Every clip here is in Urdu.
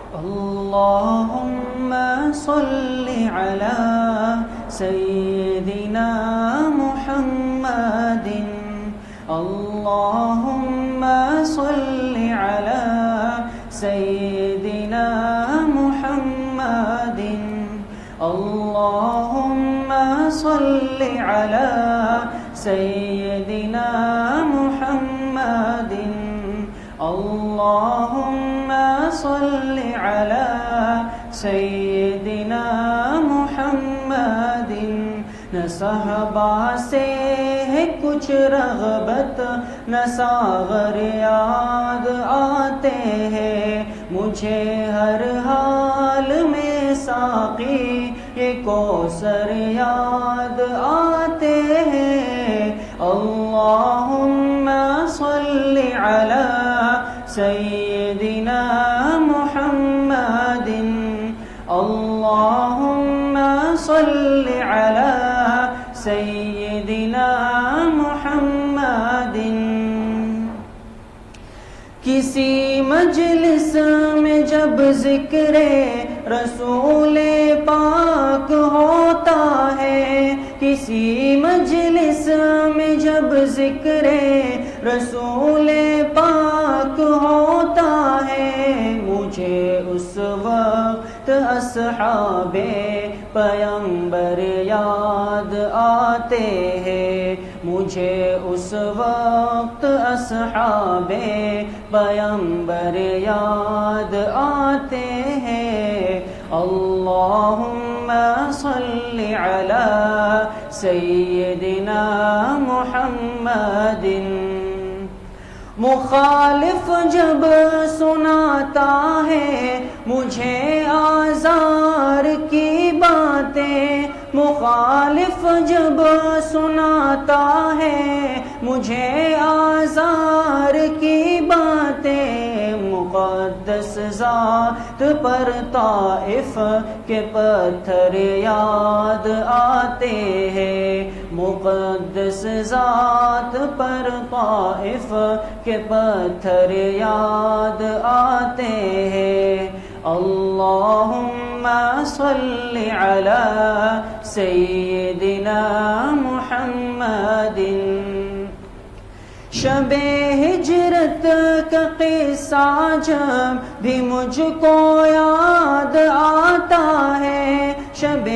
اللهم صل على سيدنا محمد اللهم صل على سيدنا محمد اللهم صل على سيدنا محمد اللهم صل على سيدنا محمد نہ صحابہ سے ہے کچھ رغبت نہ ساغر یاد آتے ہیں مجھے ہر حال میں ساقی یہ کوثر یاد آتے ہیں اللہم صل علی سیدنا محمد اللہم صل علی سیدنا محمد کسی مجلس میں جب ذکر رسول پاک ہوتا ہے کسی مجلس میں جب ذکر رسول پاک ہوتا ہے مجھے اس وقت اصحاب پیغمبر یاد آتے ہیں مجھے اس وقت اصحاب پیغمبر یاد آتے ہیں اللہم صل علی سیدنا محمد مخالف جب سناتا ہے مجھے آزار کی باتیں مخالف جب سناتا ہے مجھے آزار کی باتیں مقدس ذات پر طائف کے پتھر یاد آتے ہیں مقدس ذات پر طائف کے پتھر یاد آتے ہیں اللہم صل علی سیدنا محمد شب ہجرت کا قصہ جب بھی مجھ کو یاد آتا ہے شب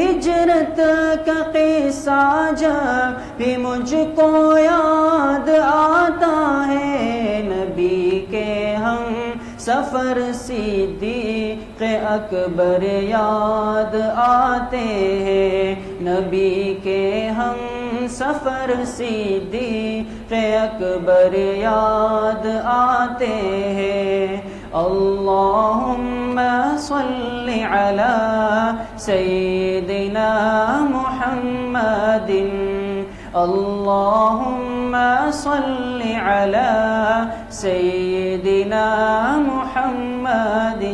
ہجرت کا قصہ جب بھی مجھ کو یاد آتا ہے نبی کے ہم سفر صدیق اکبر یاد آتے ہیں نبی کے ہم سفر صدیق اکبر یاد آتے ہیں اللہم صل علی سیدنا محمد اللہم صل علی سیدنا محمد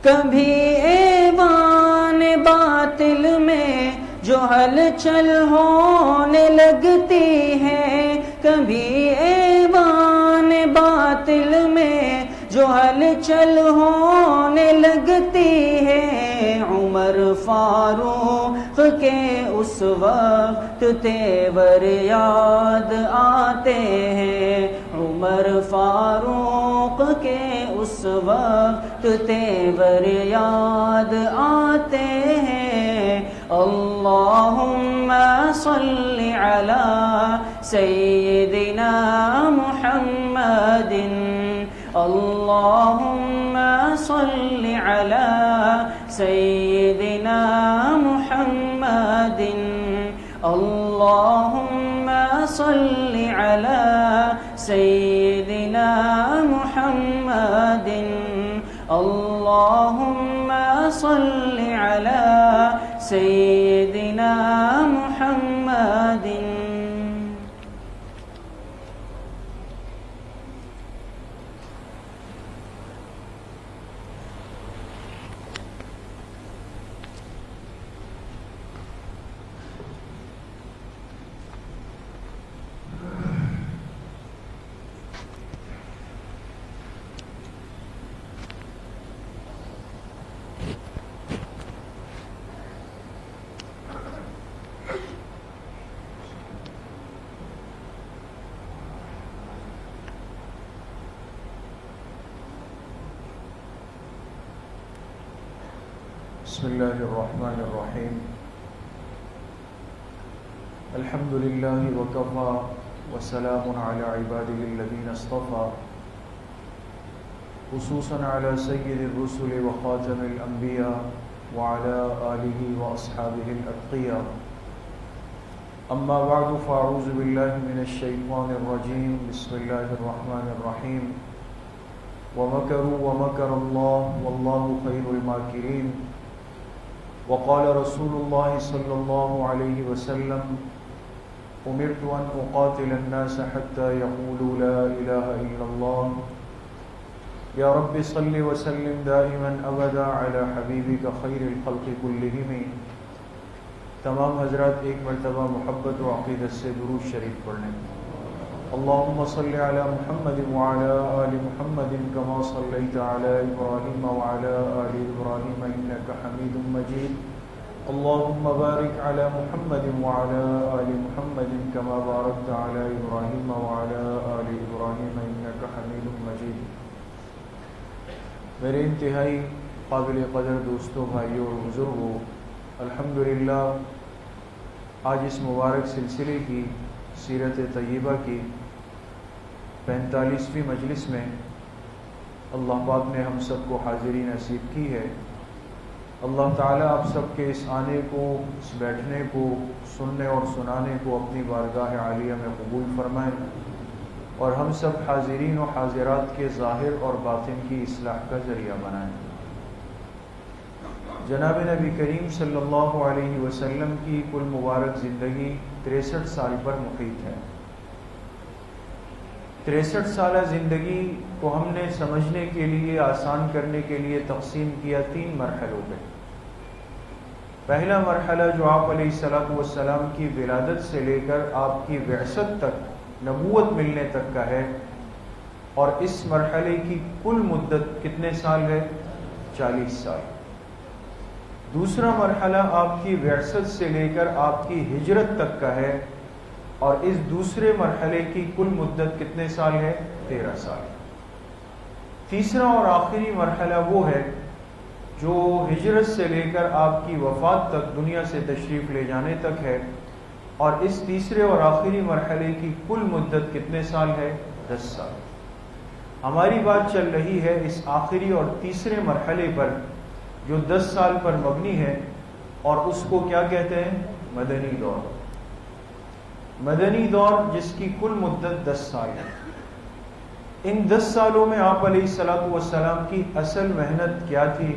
کبھی ایوان باطل میں جو ہلچل ہونے لگتی ہے کبھی ایوان باطل میں جو ہلچل ہونے لگتی ہے عمر فاروق کے اس وقت تیور یاد آتے ہیں عمر فاروق کے اس وقت تیور یاد آتے ہیں اللہم صل علی سیدنا محمد اللہم صل علی سیدنا محمد اللہم صل علی سیدنا محمد اللہم صل علی سیدنا محمد بسم الله الرحمن الرحيم الحمد لله وكفى وسلام على عباده الذين اصطفى خصوصا على سيد الرسل وخاتم الأنبياء وعلى آله وأصحابه الأتقياء أما بعد فأعوذ بالله من الشيطان الرجيم بسم الله الرحمن الرحيم ومكروا ومكر الله والله خير الماكرين وقال رسول الله صلى الله عليه وسلم أمرت أن أقاتل الناس حتى يقولوا لا إله إلا الله یا رب صل وسلم دائما ابدا علی حبیبک خیر الخلق کلہم. تمام حضرات ایک مرتبہ محبت و عقیدت سے درود شریف پڑھیں. اللہم صل علی محمد وعلی آل محمد کما صلیت علی ابراہیم وعلی آل ابراہیم انک حمید مجید. اللہم بارک علی محمد وعلی آل محمد کما بارکت علی ابراہیم وعلی آل ابراہیم انک حمید مجید. میرے انتہائی قابل قدر دوستوں، بھائیوں اور بزرگوں، الحمدللہ آج اس مبارک سلسلے کی سیرت طیبہ کی 45ویں مجلس میں اللہ پاک نے ہم سب کو حاضری نصیب کی ہے. اللہ تعالیٰ آپ سب کے اس آنے کو، اس بیٹھنے کو، سننے اور سنانے کو اپنی بارگاہ عالیہ میں قبول فرمائیں اور ہم سب حاضرین و حاضرات کے ظاہر اور باطن کی اصلاح کا ذریعہ بنائیں. جناب نبی کریم صلی اللہ علیہ وسلم کی کل مبارک زندگی 63 سال پر محیط ہے. 63 سالہ زندگی کو ہم نے سمجھنے کے لیے، آسان کرنے کے لیے تقسیم کیا 3 مرحلوں میں. پہلا مرحلہ جو آپ علیہ السلام کی ولادت سے لے کر آپ کی بعثت تک، نبوت ملنے تک کا ہے، اور اس مرحلے کی کل مدت کتنے سال ہے؟ 40 سال. دوسرا مرحلہ آپ کی بعثت سے لے کر آپ کی ہجرت تک کا ہے، اور اس دوسرے مرحلے کی کل مدت کتنے سال ہے؟ 13 سال. تیسرا اور آخری مرحلہ وہ ہے جو ہجرت سے لے کر آپ کی وفات تک، دنیا سے تشریف لے جانے تک ہے، اور اس تیسرے اور آخری مرحلے کی کل مدت کتنے سال ہے؟ 10 سال. ہماری بات چل رہی ہے اس آخری اور تیسرے مرحلے پر جو 10 سال پر مبنی ہے، اور اس کو کیا کہتے ہیں؟ مدنی دور. مدنی دور جس کی کل مدت 10 سال ہے. ان 10 سالوں میں آپ علیہ السلام کی اصل محنت کیا تھی؟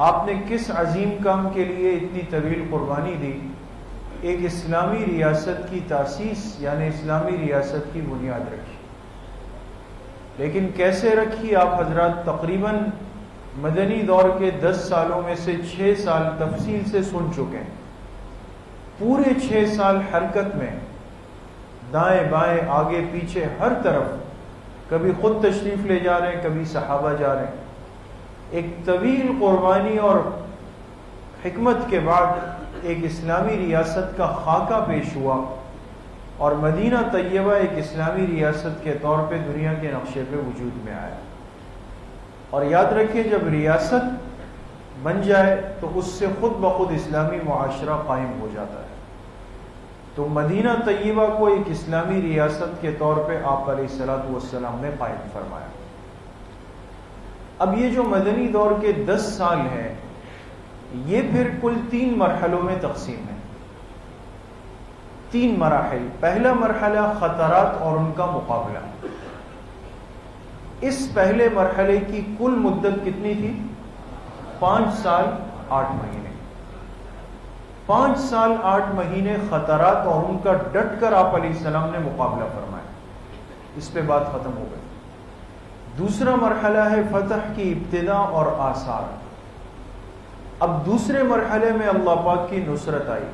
آپ نے کس عظیم کام کے لیے اتنی طویل قربانی دی؟ ایک اسلامی ریاست کی تاسیس، یعنی اسلامی ریاست کی بنیاد رکھی. لیکن کیسے رکھی؟ آپ حضرات تقریباً مدنی دور کے 10 سالوں میں سے 6 سال تفصیل سے سن چکے ہیں. پورے 6 سال حرکت میں، دائیں بائیں آگے پیچھے ہر طرف، کبھی خود تشریف لے جا رہے ہیں، کبھی صحابہ جا رہے ہیں. ایک طویل قربانی اور حکمت کے بعد ایک اسلامی ریاست کا خاکہ پیش ہوا، اور مدینہ طیبہ ایک اسلامی ریاست کے طور پہ دنیا کے نقشے پہ وجود میں آیا. اور یاد رکھیں، جب ریاست بن جائے تو اس سے خود بخود اسلامی معاشرہ قائم ہو جاتا ہے. تو مدینہ طیبہ کو ایک اسلامی ریاست کے طور پہ آپ علیہ السلام نے قائم فرمایا. اب یہ جو مدنی دور کے 10 سال ہیں، یہ پھر کل 3 مرحلوں میں تقسیم ہے. 3 مراحل. پہلا مرحلہ خطرات اور ان کا مقابلہ. اس پہلے مرحلے کی کل مدت کتنی تھی؟ 5 سال 8 مہینے. 5 سال 8 مہینے خطرات اور ان کا ڈٹ کر آپ علیہ السلام نے مقابلہ فرمایا. اس پہ بات ختم ہو گئی. دوسرا مرحلہ ہے فتح کی ابتدا اور آثار. اب دوسرے مرحلے میں اللہ پاک کی نصرت آئی.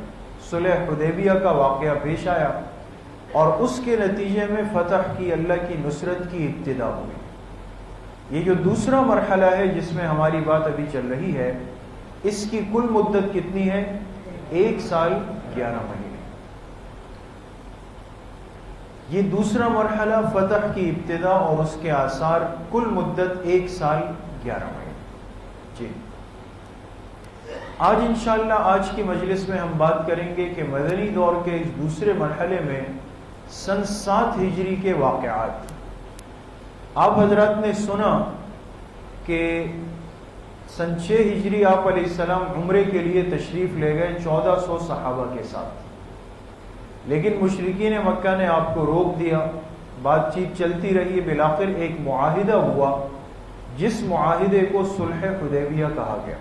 صلح حدیبیہ کا واقعہ پیش آیا، اور اس کے نتیجے میں فتح کی، اللہ کی نصرت کی ابتدا ہوئی. یہ جو دوسرا مرحلہ ہے جس میں ہماری بات ابھی چل رہی ہے، اس کی کل مدت کتنی ہے؟ 1 سال 11 مہینے. یہ دوسرا مرحلہ فتح کی ابتدا اور اس کے آثار، کل مدت 1 سال 11 مہینے. جی آج انشاءاللہ آج کی مجلس میں ہم بات کریں گے کہ مدنی دور کے اس دوسرے مرحلے میں سن 7 ہجری کے واقعات. آپ حضرات نے سنا کہ سن 6 ہجری آپ علیہ السلام عمرے کے لیے تشریف لے گئے 1400 صحابہ کے ساتھ، لیکن مشرکین مکہ نے آپ کو روک دیا. بات چیت چلتی رہی، بالآخر ایک معاہدہ ہوا جس معاہدے کو صلح حدیبیہ کہا گیا.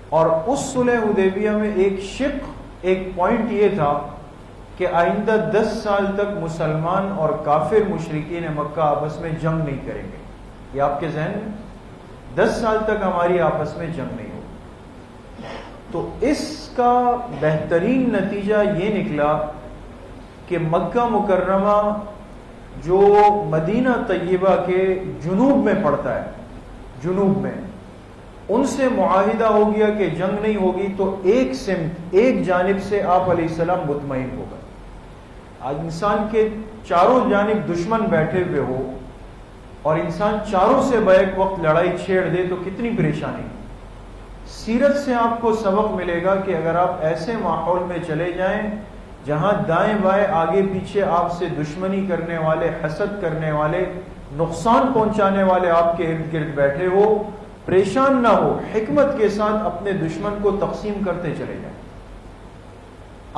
اور اس صلح حدیبیہ میں ایک شق، ایک پوائنٹ یہ تھا کہ آئندہ 10 سال تک مسلمان اور کافر مشرکین مکہ آپس میں جنگ نہیں کریں گے. یہ آپ کے ذہن میں 10 سال تک ہماری آپس میں جنگ نہیں ہوگی. تو اس کا بہترین نتیجہ یہ نکلا کہ مکہ مکرمہ جو مدینہ طیبہ کے جنوب میں پڑتا ہے، جنوب میں ان سے معاہدہ ہو گیا کہ جنگ نہیں ہوگی. تو ایک سمت، ایک جانب سے آپ علیہ السلام مطمئن ہو گئے. آج انسان کے چاروں جانب دشمن بیٹھے ہوئے ہو اور انسان چاروں سے بیک وقت لڑائی چھیڑ دے تو کتنی پریشانی. سیرت سے آپ کو سبق ملے گا کہ اگر آپ ایسے ماحول میں چلے جائیں جہاں دائیں بائیں آگے پیچھے آپ سے دشمنی کرنے والے، حسد کرنے والے، نقصان پہنچانے والے آپ کے ارد گرد بیٹھے ہو، پریشان نہ ہو، حکمت کے ساتھ اپنے دشمن کو تقسیم کرتے چلے جائیں.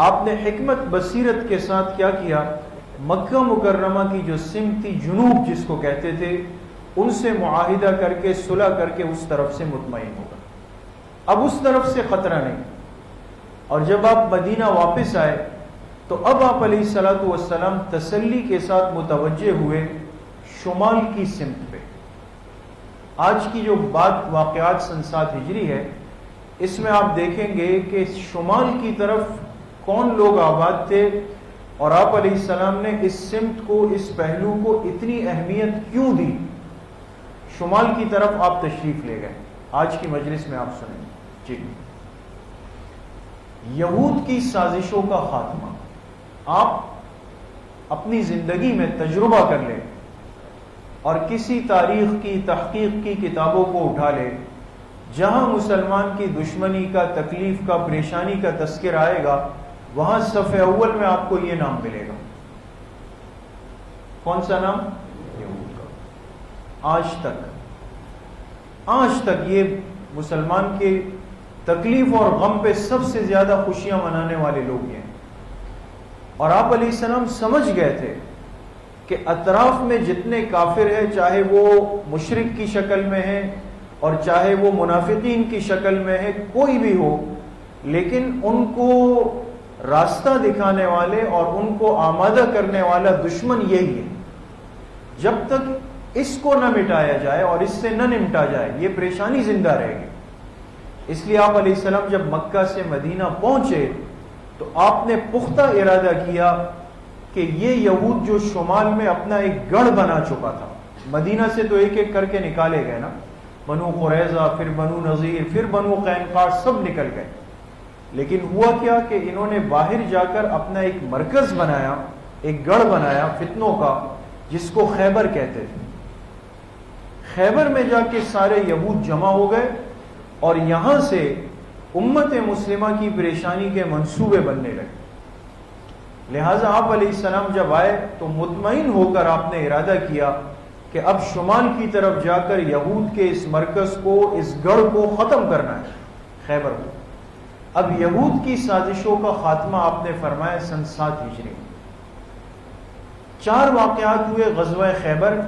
آپ نے حکمت بصیرت کے ساتھ کیا کیا؟ مکہ مکرمہ کی جو سمت تھی، جنوب جس کو کہتے تھے، ان سے معاہدہ کر کے صلح کر کے اس طرف سے مطمئن ہوگا. اب اس طرف سے خطرہ نہیں. اور جب آپ مدینہ واپس آئے تو اب آپ علیہ الصلوۃ والسلام تسلی کے ساتھ متوجہ ہوئے شمال کی سمت پہ. آج کی جو بات واقعات سن 7 ہجری ہے، اس میں آپ دیکھیں گے کہ شمال کی طرف کون لوگ آباد تھے اور آپ علیہ السلام نے اس سمت کو، اس پہلو کو اتنی اہمیت کیوں دی. شمال کی طرف آپ تشریف لے گئے. آج کی مجلس میں آپ سنیں جی. یہود کی سازشوں کا خاتمہ. آپ اپنی زندگی میں تجربہ کر لیں اور کسی تاریخ کی، تحقیق کی کتابوں کو اٹھا لیں، جہاں مسلمان کی دشمنی کا، تکلیف کا، پریشانی کا تذکر آئے گا وہاں صف اول میں آپ کو یہ نام ملے گا. کون سا نام؟ یہود کا. آج تک یہ مسلمان کے تکلیف اور غم پہ سب سے زیادہ خوشیاں منانے والے لوگ ہیں. اور آپ علیہ السلام سمجھ گئے تھے کہ اطراف میں جتنے کافر ہیں، چاہے وہ مشرک کی شکل میں ہیں اور چاہے وہ منافقین کی شکل میں ہے، کوئی بھی ہو، لیکن ان کو راستہ دکھانے والے اور ان کو آمادہ کرنے والا دشمن یہی ہے. جب تک اس کو نہ مٹایا جائے اور اس سے نہ نمٹا جائے یہ پریشانی زندہ رہے گی. اس لیے آپ علیہ السلام جب مکہ سے مدینہ پہنچے تو آپ نے پختہ ارادہ کیا کہ یہ یہود جو شمال میں اپنا ایک گڑھ بنا چکا تھا، مدینہ سے تو ایک ایک کر کے نکالے گئے نا، بنو قریظہ، پھر بنو نذیر، پھر بنو قینقاع، سب نکل گئے. لیکن ہوا کیا کہ انہوں نے باہر جا کر اپنا ایک مرکز بنایا، ایک گڑھ بنایا فتنوں کا، جس کو خیبر کہتے تھے. خیبر میں جا کے سارے یہود جمع ہو گئے اور یہاں سے امت مسلمہ کی پریشانی کے منصوبے بننے لگے. لہٰذا آپ علیہ السلام جب آئے تو مطمئن ہو کر آپ نے ارادہ کیا کہ اب شمال کی طرف جا کر یہود کے اس مرکز کو، اس گڑھ کو ختم کرنا ہے، خیبر کو. اب یہود کی سازشوں کا خاتمہ آپ نے فرمایا سن 7 ہجری. 4 واقعات ہوئے: غزوہ خیبر،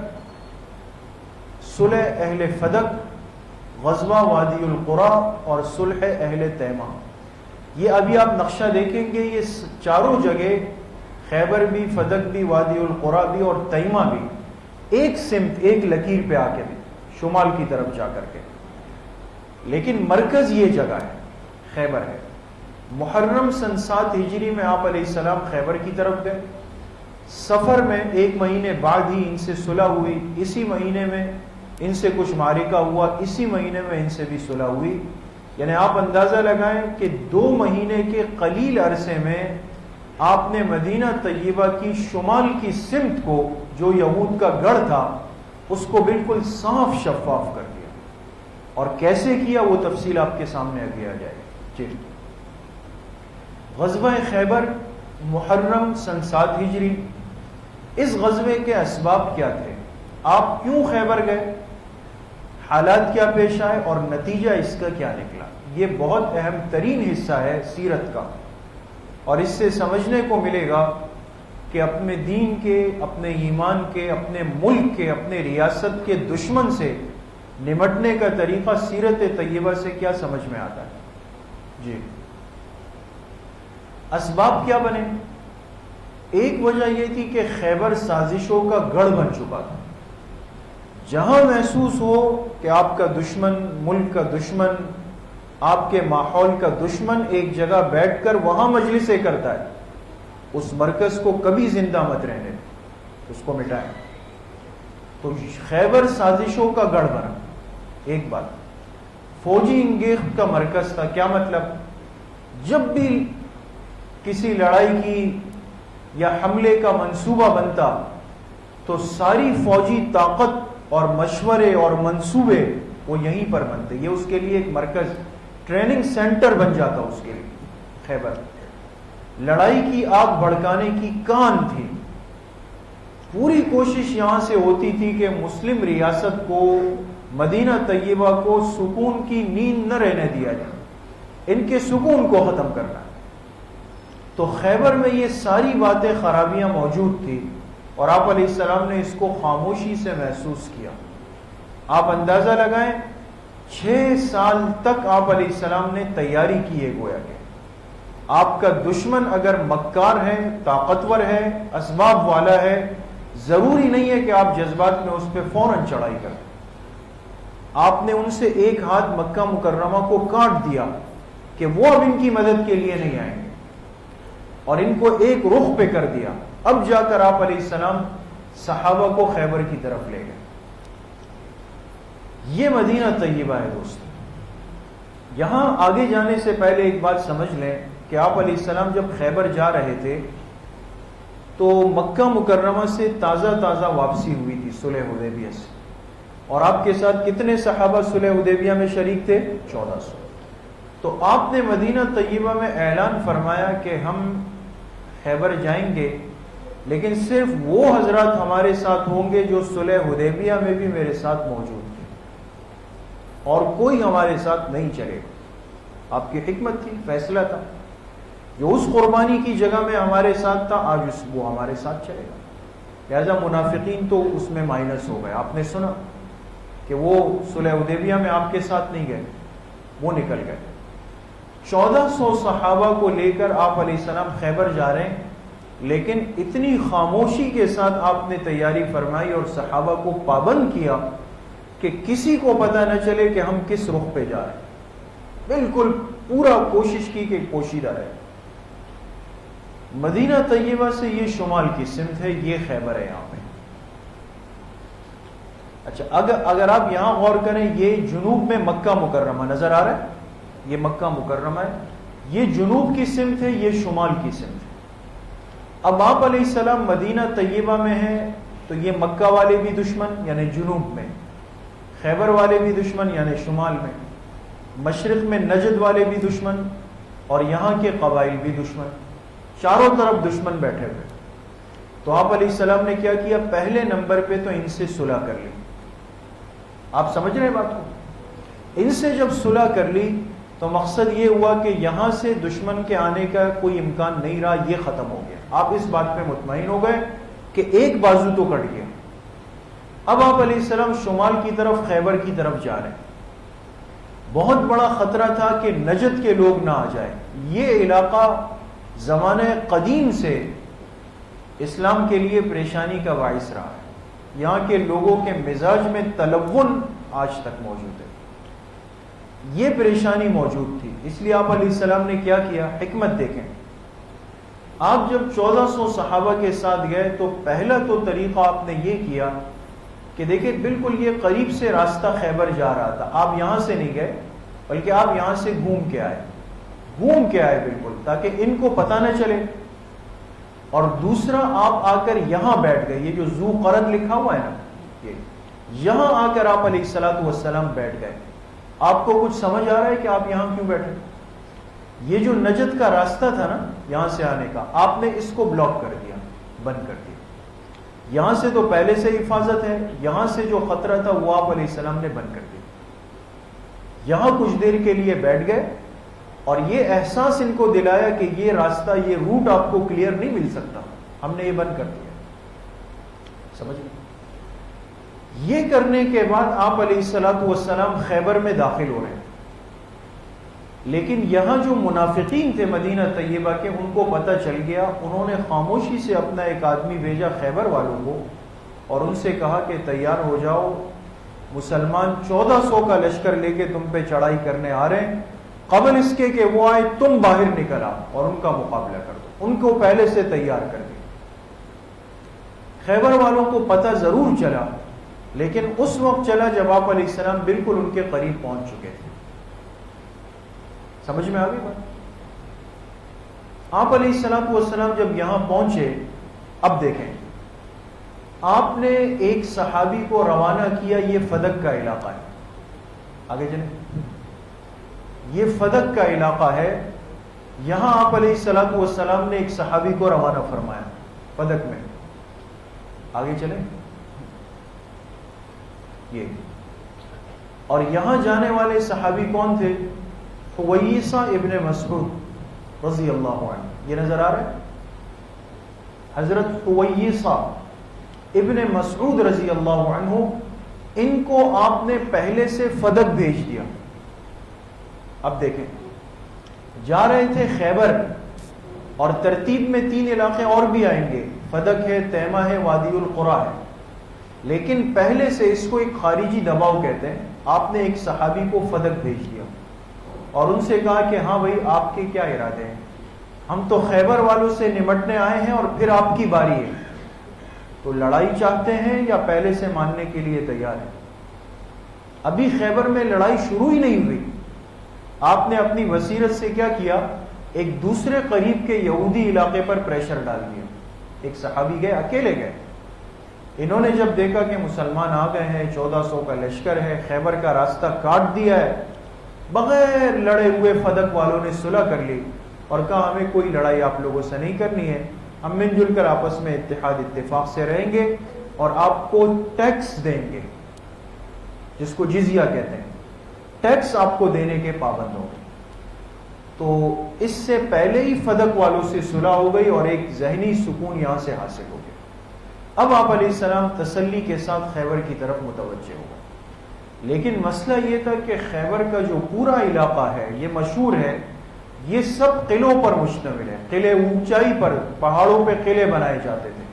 صلح اہل فدق، غزوہ وادی القرا اور صلح اہل تیمہ. یہ ابھی آپ نقشہ دیکھیں گے، یہ چاروں جگہ، خیبر بھی، فدق بھی، وادی القرا بھی اور تیمہ بھی، ایک سمت، ایک لکیر پہ آ کے بھی، شمال کی طرف جا کر کے. لیکن مرکز یہ جگہ ہے، خیبر ہے. محرم سن 7 ہجری میں آپ علیہ السلام خیبر کی طرف گئے. سفر میں 1 مہینے بعد ہی ان سے صلح ہوئی. اسی مہینے میں ان سے کچھ معرکہ ہوا، اسی مہینے میں ان سے بھی صلح ہوئی. یعنی آپ اندازہ لگائیں کہ 2 مہینے کے قلیل عرصے میں آپ نے مدینہ طیبہ کی شمال کی سمت کو، جو یہود کا گڑھ تھا، اس کو بالکل صاف شفاف کر دیا. اور کیسے کیا وہ تفصیل آپ کے سامنے آگے آ جائے گی. غزوہ خیبر محرم سن 7 ہجری. اس غزوے کے اسباب کیا تھے؟ آپ کیوں خیبر گئے؟ حالات کیا پیش آئے اور نتیجہ اس کا کیا نکلا؟ یہ بہت اہم ترین حصہ ہے سیرت کا، اور اس سے سمجھنے کو ملے گا کہ اپنے دین کے، اپنے ایمان کے، اپنے ملک کے، اپنے ریاست کے دشمن سے نمٹنے کا طریقہ سیرت طیبہ سے کیا سمجھ میں آتا ہے. جی، اسباب کیا بنے؟ ایک وجہ یہ تھی کہ خیبر سازشوں کا گڑھ بن چکا تھا. جہاں محسوس ہو کہ آپ کا دشمن، ملک کا دشمن، آپ کے ماحول کا دشمن ایک جگہ بیٹھ کر وہاں مجلسیں کرتا ہے، اس مرکز کو کبھی زندہ مت رہنے دیں، اس کو مٹائیں. تو خیبر سازشوں کا گڑھ بنا. ایک بات، فوجی انگیخت کا مرکز تھا. کیا مطلب؟ جب بھی کسی لڑائی کی یا حملے کا منصوبہ بنتا تو ساری فوجی طاقت اور مشورے اور منصوبے وہ یہیں پر بنتے. یہ اس کے لیے ایک مرکز، ٹریننگ سینٹر بن جاتا اس کے لیے. خیبر لڑائی کی آگ بھڑکانے کی کان تھی. پوری کوشش یہاں سے ہوتی تھی کہ مسلم ریاست کو، مدینہ طیبہ کو سکون کی نیند نہ رہنے دیا جائے، ان کے سکون کو ختم کرنا. تو خیبر میں یہ ساری باتیں، خرابیاں موجود تھی، اور آپ علیہ السلام نے اس کو خاموشی سے محسوس کیا. آپ اندازہ لگائیں 6 سال تک آپ علیہ السلام نے تیاری کی ہے. گویا کہ آپ کا دشمن اگر مکار ہے، طاقتور ہے، اسباب والا ہے، ضروری نہیں ہے کہ آپ جذبات میں اس پہ فوراً چڑھائی کریں. آپ نے ان سے ایک ہاتھ مکہ مکرمہ کو کاٹ دیا کہ وہ اب ان کی مدد کے لیے نہیں آئیں گے، اور ان کو ایک رخ پہ کر دیا. اب جا کر آپ علیہ السلام صحابہ کو خیبر کی طرف لے گئے. یہ مدینہ طیبہ ہے دوستو. یہاں آگے جانے سے پہلے ایک بات سمجھ لیں کہ آپ علیہ السلام جب خیبر جا رہے تھے تو مکہ مکرمہ سے تازہ واپسی ہوئی تھی صلح حدیبیہ سے، اور آپ کے ساتھ کتنے صحابہ صلح حدیبیہ میں شریک تھے؟ 1400. تو آپ نے مدینہ طیبہ میں اعلان فرمایا کہ ہم خیبر جائیں گے، لیکن صرف وہ حضرات ہمارے ساتھ ہوں گے جو صلح حدیبیہ میں بھی میرے ساتھ موجود تھے، اور کوئی ہمارے ساتھ نہیں چلے گا. آپ کی حکمت تھی، فیصلہ تھا. جو اس قربانی کی جگہ میں ہمارے ساتھ تھا، آج وہ ہمارے ساتھ چلے گا. لہذا منافقین تو اس میں مائنس ہو گئے. آپ نے سنا کہ وہ صلح حدیبیہ میں آپ کے ساتھ نہیں گئے، وہ نکل گئے. 1400 صحابہ کو لے کر آپ علیہ السلام خیبر جا رہے ہیں، لیکن اتنی خاموشی کے ساتھ آپ نے تیاری فرمائی اور صحابہ کو پابند کیا کہ کسی کو پتہ نہ چلے کہ ہم کس رخ پہ جا رہے ہیں. بالکل پورا کوشش کی کہ پوشیدہ رہے. مدینہ طیبہ سے یہ شمال کی سمت ہے، یہ خیبر ہے یہاں پہ. اچھا، اگر آپ یہاں غور کریں، یہ جنوب میں مکہ مکرمہ نظر آ رہا ہے، یہ مکہ مکرمہ ہے. یہ جنوب کی سمت ہے، یہ شمال کی سمت ہے. اب آپ علیہ السلام مدینہ طیبہ میں ہیں تو یہ مکہ والے بھی دشمن یعنی جنوب میں، خیبر والے بھی دشمن یعنی شمال میں، مشرق میں نجد والے بھی دشمن، اور یہاں کے قبائل بھی دشمن. چاروں طرف دشمن بیٹھے ہوئے. تو آپ علیہ السلام نے کیا کیا؟ پہلے نمبر پہ تو ان سے صلح کر لی. آپ سمجھ رہے ہیں بات کو؟ ان سے جب صلح کر لی تو مقصد یہ ہوا کہ یہاں سے دشمن کے آنے کا کوئی امکان نہیں رہا، یہ ختم ہو گیا. آپ اس بات پہ مطمئن ہو گئے کہ ایک بازو تو کٹ گیا. اب آپ علیہ السلام شمال کی طرف، خیبر کی طرف جا رہے ہیں. بہت بڑا خطرہ تھا کہ نجد کے لوگ نہ آ جائیں. یہ علاقہ زمانہ قدیم سے اسلام کے لیے پریشانی کا باعث رہا ہے. یہاں کے لوگوں کے مزاج میں تلون آج تک موجود ہے. یہ پریشانی موجود تھی. اس لیے آپ علیہ السلام نے کیا کیا؟ حکمت دیکھیں. آپ جب 1400 صحابہ کے ساتھ گئے تو پہلا تو طریقہ آپ نے یہ کیا کہ دیکھیں بالکل یہ قریب سے راستہ خیبر جا رہا تھا. آپ یہاں سے نہیں گئے بلکہ آپ یہاں سے گھوم کے آئے بالکل، تاکہ ان کو پتہ نہ چلے. اور دوسرا، آپ آ کر یہاں بیٹھ گئے. یہ جو ذو قرن لکھا ہوا ہے نا، یہ یہاں آ کر آپ علیہ الصلوۃ والسلام بیٹھ گئے. آپ کو کچھ سمجھ آ رہا ہے کہ آپ یہاں کیوں بیٹھے؟ یہ جو نجد کا راستہ تھا نا یہاں سے آنے کا، آپ نے اس کو بلاک کر دیا، بند کر دیا۔ یہاں سے تو پہلے سے حفاظت ہے، یہاں سے جو خطرہ تھا وہ آپ علیہ السلام نے بند کر دیا۔ یہاں کچھ دیر کے لیے بیٹھ گئے اور یہ احساس ان کو دلایا کہ یہ راستہ، یہ روٹ آپ کو کلیئر نہیں مل سکتا، ہم نے یہ بند کر دیا۔ سمجھ گئے؟ یہ کرنے کے بعد آپ علیہ الصلوۃ والسلام خیبر میں داخل ہو رہے ہیں، لیکن یہاں جو منافقین تھے مدینہ طیبہ کے، ان کو پتہ چل گیا، انہوں نے خاموشی سے اپنا ایک آدمی بھیجا خیبر والوں کو اور ان سے کہا کہ تیار ہو جاؤ، مسلمان 1400 کا لشکر لے کے تم پہ چڑھائی کرنے آ رہے ہیں، قبل اس کے کہ وہ آئے تم باہر نکل آؤ اور ان کا مقابلہ کر دو۔ ان کو پہلے سے تیار کر دیا۔ خیبر والوں کو پتہ ضرور چلا، لیکن اس وقت چلا جب آپ علیہ السلام بالکل ان کے قریب پہنچ چکے تھے۔ سمجھ میں آ گئی بات؟ آپ علیہ السلام جب یہاں پہنچے، اب دیکھیں، آپ نے ایک صحابی کو روانہ کیا، یہ فدق کا علاقہ ہے، آگے چلیں، یہ فدق کا علاقہ ہے، یہاں آپ علیہ السلام نے ایک صحابی کو روانہ فرمایا فدق میں، آگے چلیں، یہ اور یہاں جانے والے صحابی کون تھے؟ حویصہ ابن مسعود رضی اللہ عنہ، یہ نظر آ رہا ہے، حضرت حویصہ ابن مسعود رضی اللہ عنہ، ان کو آپ نے پہلے سے فدق بھیج دیا۔ اب دیکھیں، جا رہے تھے خیبر اور ترتیب میں 3 علاقے اور بھی آئیں گے، فدق ہے، تیمہ ہے، وادی القریٰ ہے، لیکن پہلے سے اس کو ایک خارجی دباؤ کہتے ہیں، آپ نے ایک صحابی کو فدق بھیج دیا اور ان سے کہا کہ ہاں بھائی آپ کے کیا ارادے ہیں، ہم تو خیبر والوں سے نمٹنے آئے ہیں اور پھر آپ کی باری ہے، تو لڑائی چاہتے ہیں یا پہلے سے ماننے کے لیے تیار ہیں؟ ابھی خیبر میں لڑائی شروع ہی نہیں ہوئی، آپ نے اپنی بصیرت سے کیا کیا، ایک دوسرے قریب کے یہودی علاقے پر پریشر ڈال دیا۔ ایک صحابی گئے، اکیلے گئے، انہوں نے جب دیکھا کہ مسلمان آ گئے ہیں، 1400 کا لشکر ہے، خیبر کا راستہ کاٹ دیا ہے، بغیر لڑے ہوئے فدق والوں نے صلح کر لی اور کہا ہمیں کوئی لڑائی آپ لوگوں سے نہیں کرنی ہے، ہم مل جل کر آپس میں اتحاد اتفاق سے رہیں گے اور آپ کو ٹیکس دیں گے، جس کو جزیہ کہتے ہیں، ٹیکس آپ کو دینے کے پابند ہوں گے۔ تو اس سے پہلے ہی فدق والوں سے صلح ہو گئی اور ایک ذہنی سکون یہاں سے حاصل ہو گیا۔ اب آپ علیہ السلام تسلی کے ساتھ خیبر کی طرف متوجہ ہو گئے، لیکن مسئلہ یہ تھا کہ خیبر کا جو پورا علاقہ ہے، یہ مشہور ہے، یہ سب قلعوں پر مشتمل ہے، قلعے اونچائی پر، پہاڑوں پہ قلعے بنائے جاتے تھے،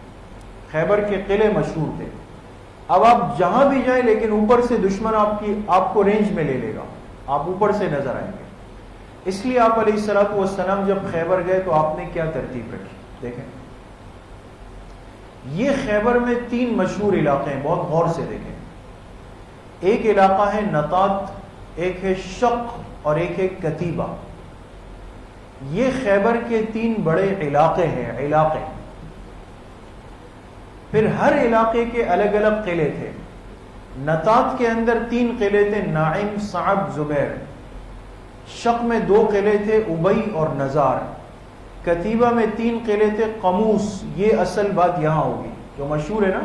خیبر کے قلعے مشہور تھے۔ اب آپ جہاں بھی جائیں لیکن اوپر سے دشمن آپ کو رینج میں لے لے گا، آپ اوپر سے نظر آئیں گے۔ اس لیے آپ علیہ السلام جب خیبر گئے تو آپ نے کیا ترتیب رکھی، دیکھیں، یہ خیبر میں 3 مشہور علاقے ہیں، بہت غور سے دیکھیں۔ ایک علاقہ ہے نطات، ایک ہے شق اور ایک ہے کتیبہ۔ یہ خیبر کے 3 بڑے علاقے ہیں، علاقے۔ پھر ہر علاقے کے الگ الگ قلعے تھے۔ نطات کے اندر 3 قلعے تھے، ناعم، صعب، زبیر۔ شق میں 2 قلعے تھے، ابی اور نزار۔ کتیبہ میں 3 قلعے تھے، قموس۔ یہ اصل بات یہاں ہوگی جو مشہور ہے نا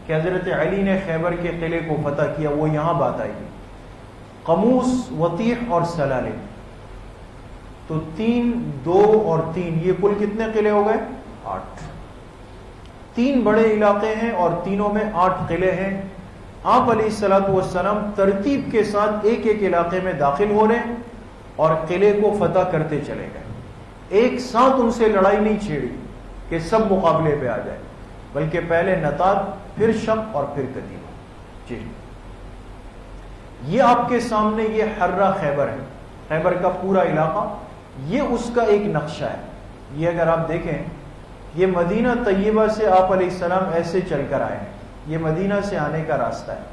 کہ حضرت علی نے خیبر کے قلعے کو فتح کیا، وہ یہاں بات آئے گی۔ قموس، وطیح اور سلالم۔ تو 3، 2 اور 3، یہ کل کتنے قلعے ہو گئے؟ 8۔ 3 بڑے علاقے ہیں اور تینوں میں 8 قلعے ہیں۔ آپ علیہ السلام ترتیب کے ساتھ ایک ایک علاقے میں داخل ہو رہے ہیں اور قلعے کو فتح کرتے چلے گئے۔ ایک ساتھ ان سے لڑائی نہیں چھیڑی کہ سب مقابلے پہ آ جائے، بلکہ پہلے نطات، پھر شق اور پھر کتیبہ۔ جی، یہ آپ کے سامنے یہ حرہ خیبر ہے، خیبر کا پورا علاقہ، یہ اس کا ایک نقشہ ہے۔ یہ اگر آپ دیکھیں، یہ مدینہ طیبہ سے آپ علیہ السلام ایسے چل کر آئے ہیں، یہ مدینہ سے آنے کا راستہ ہے۔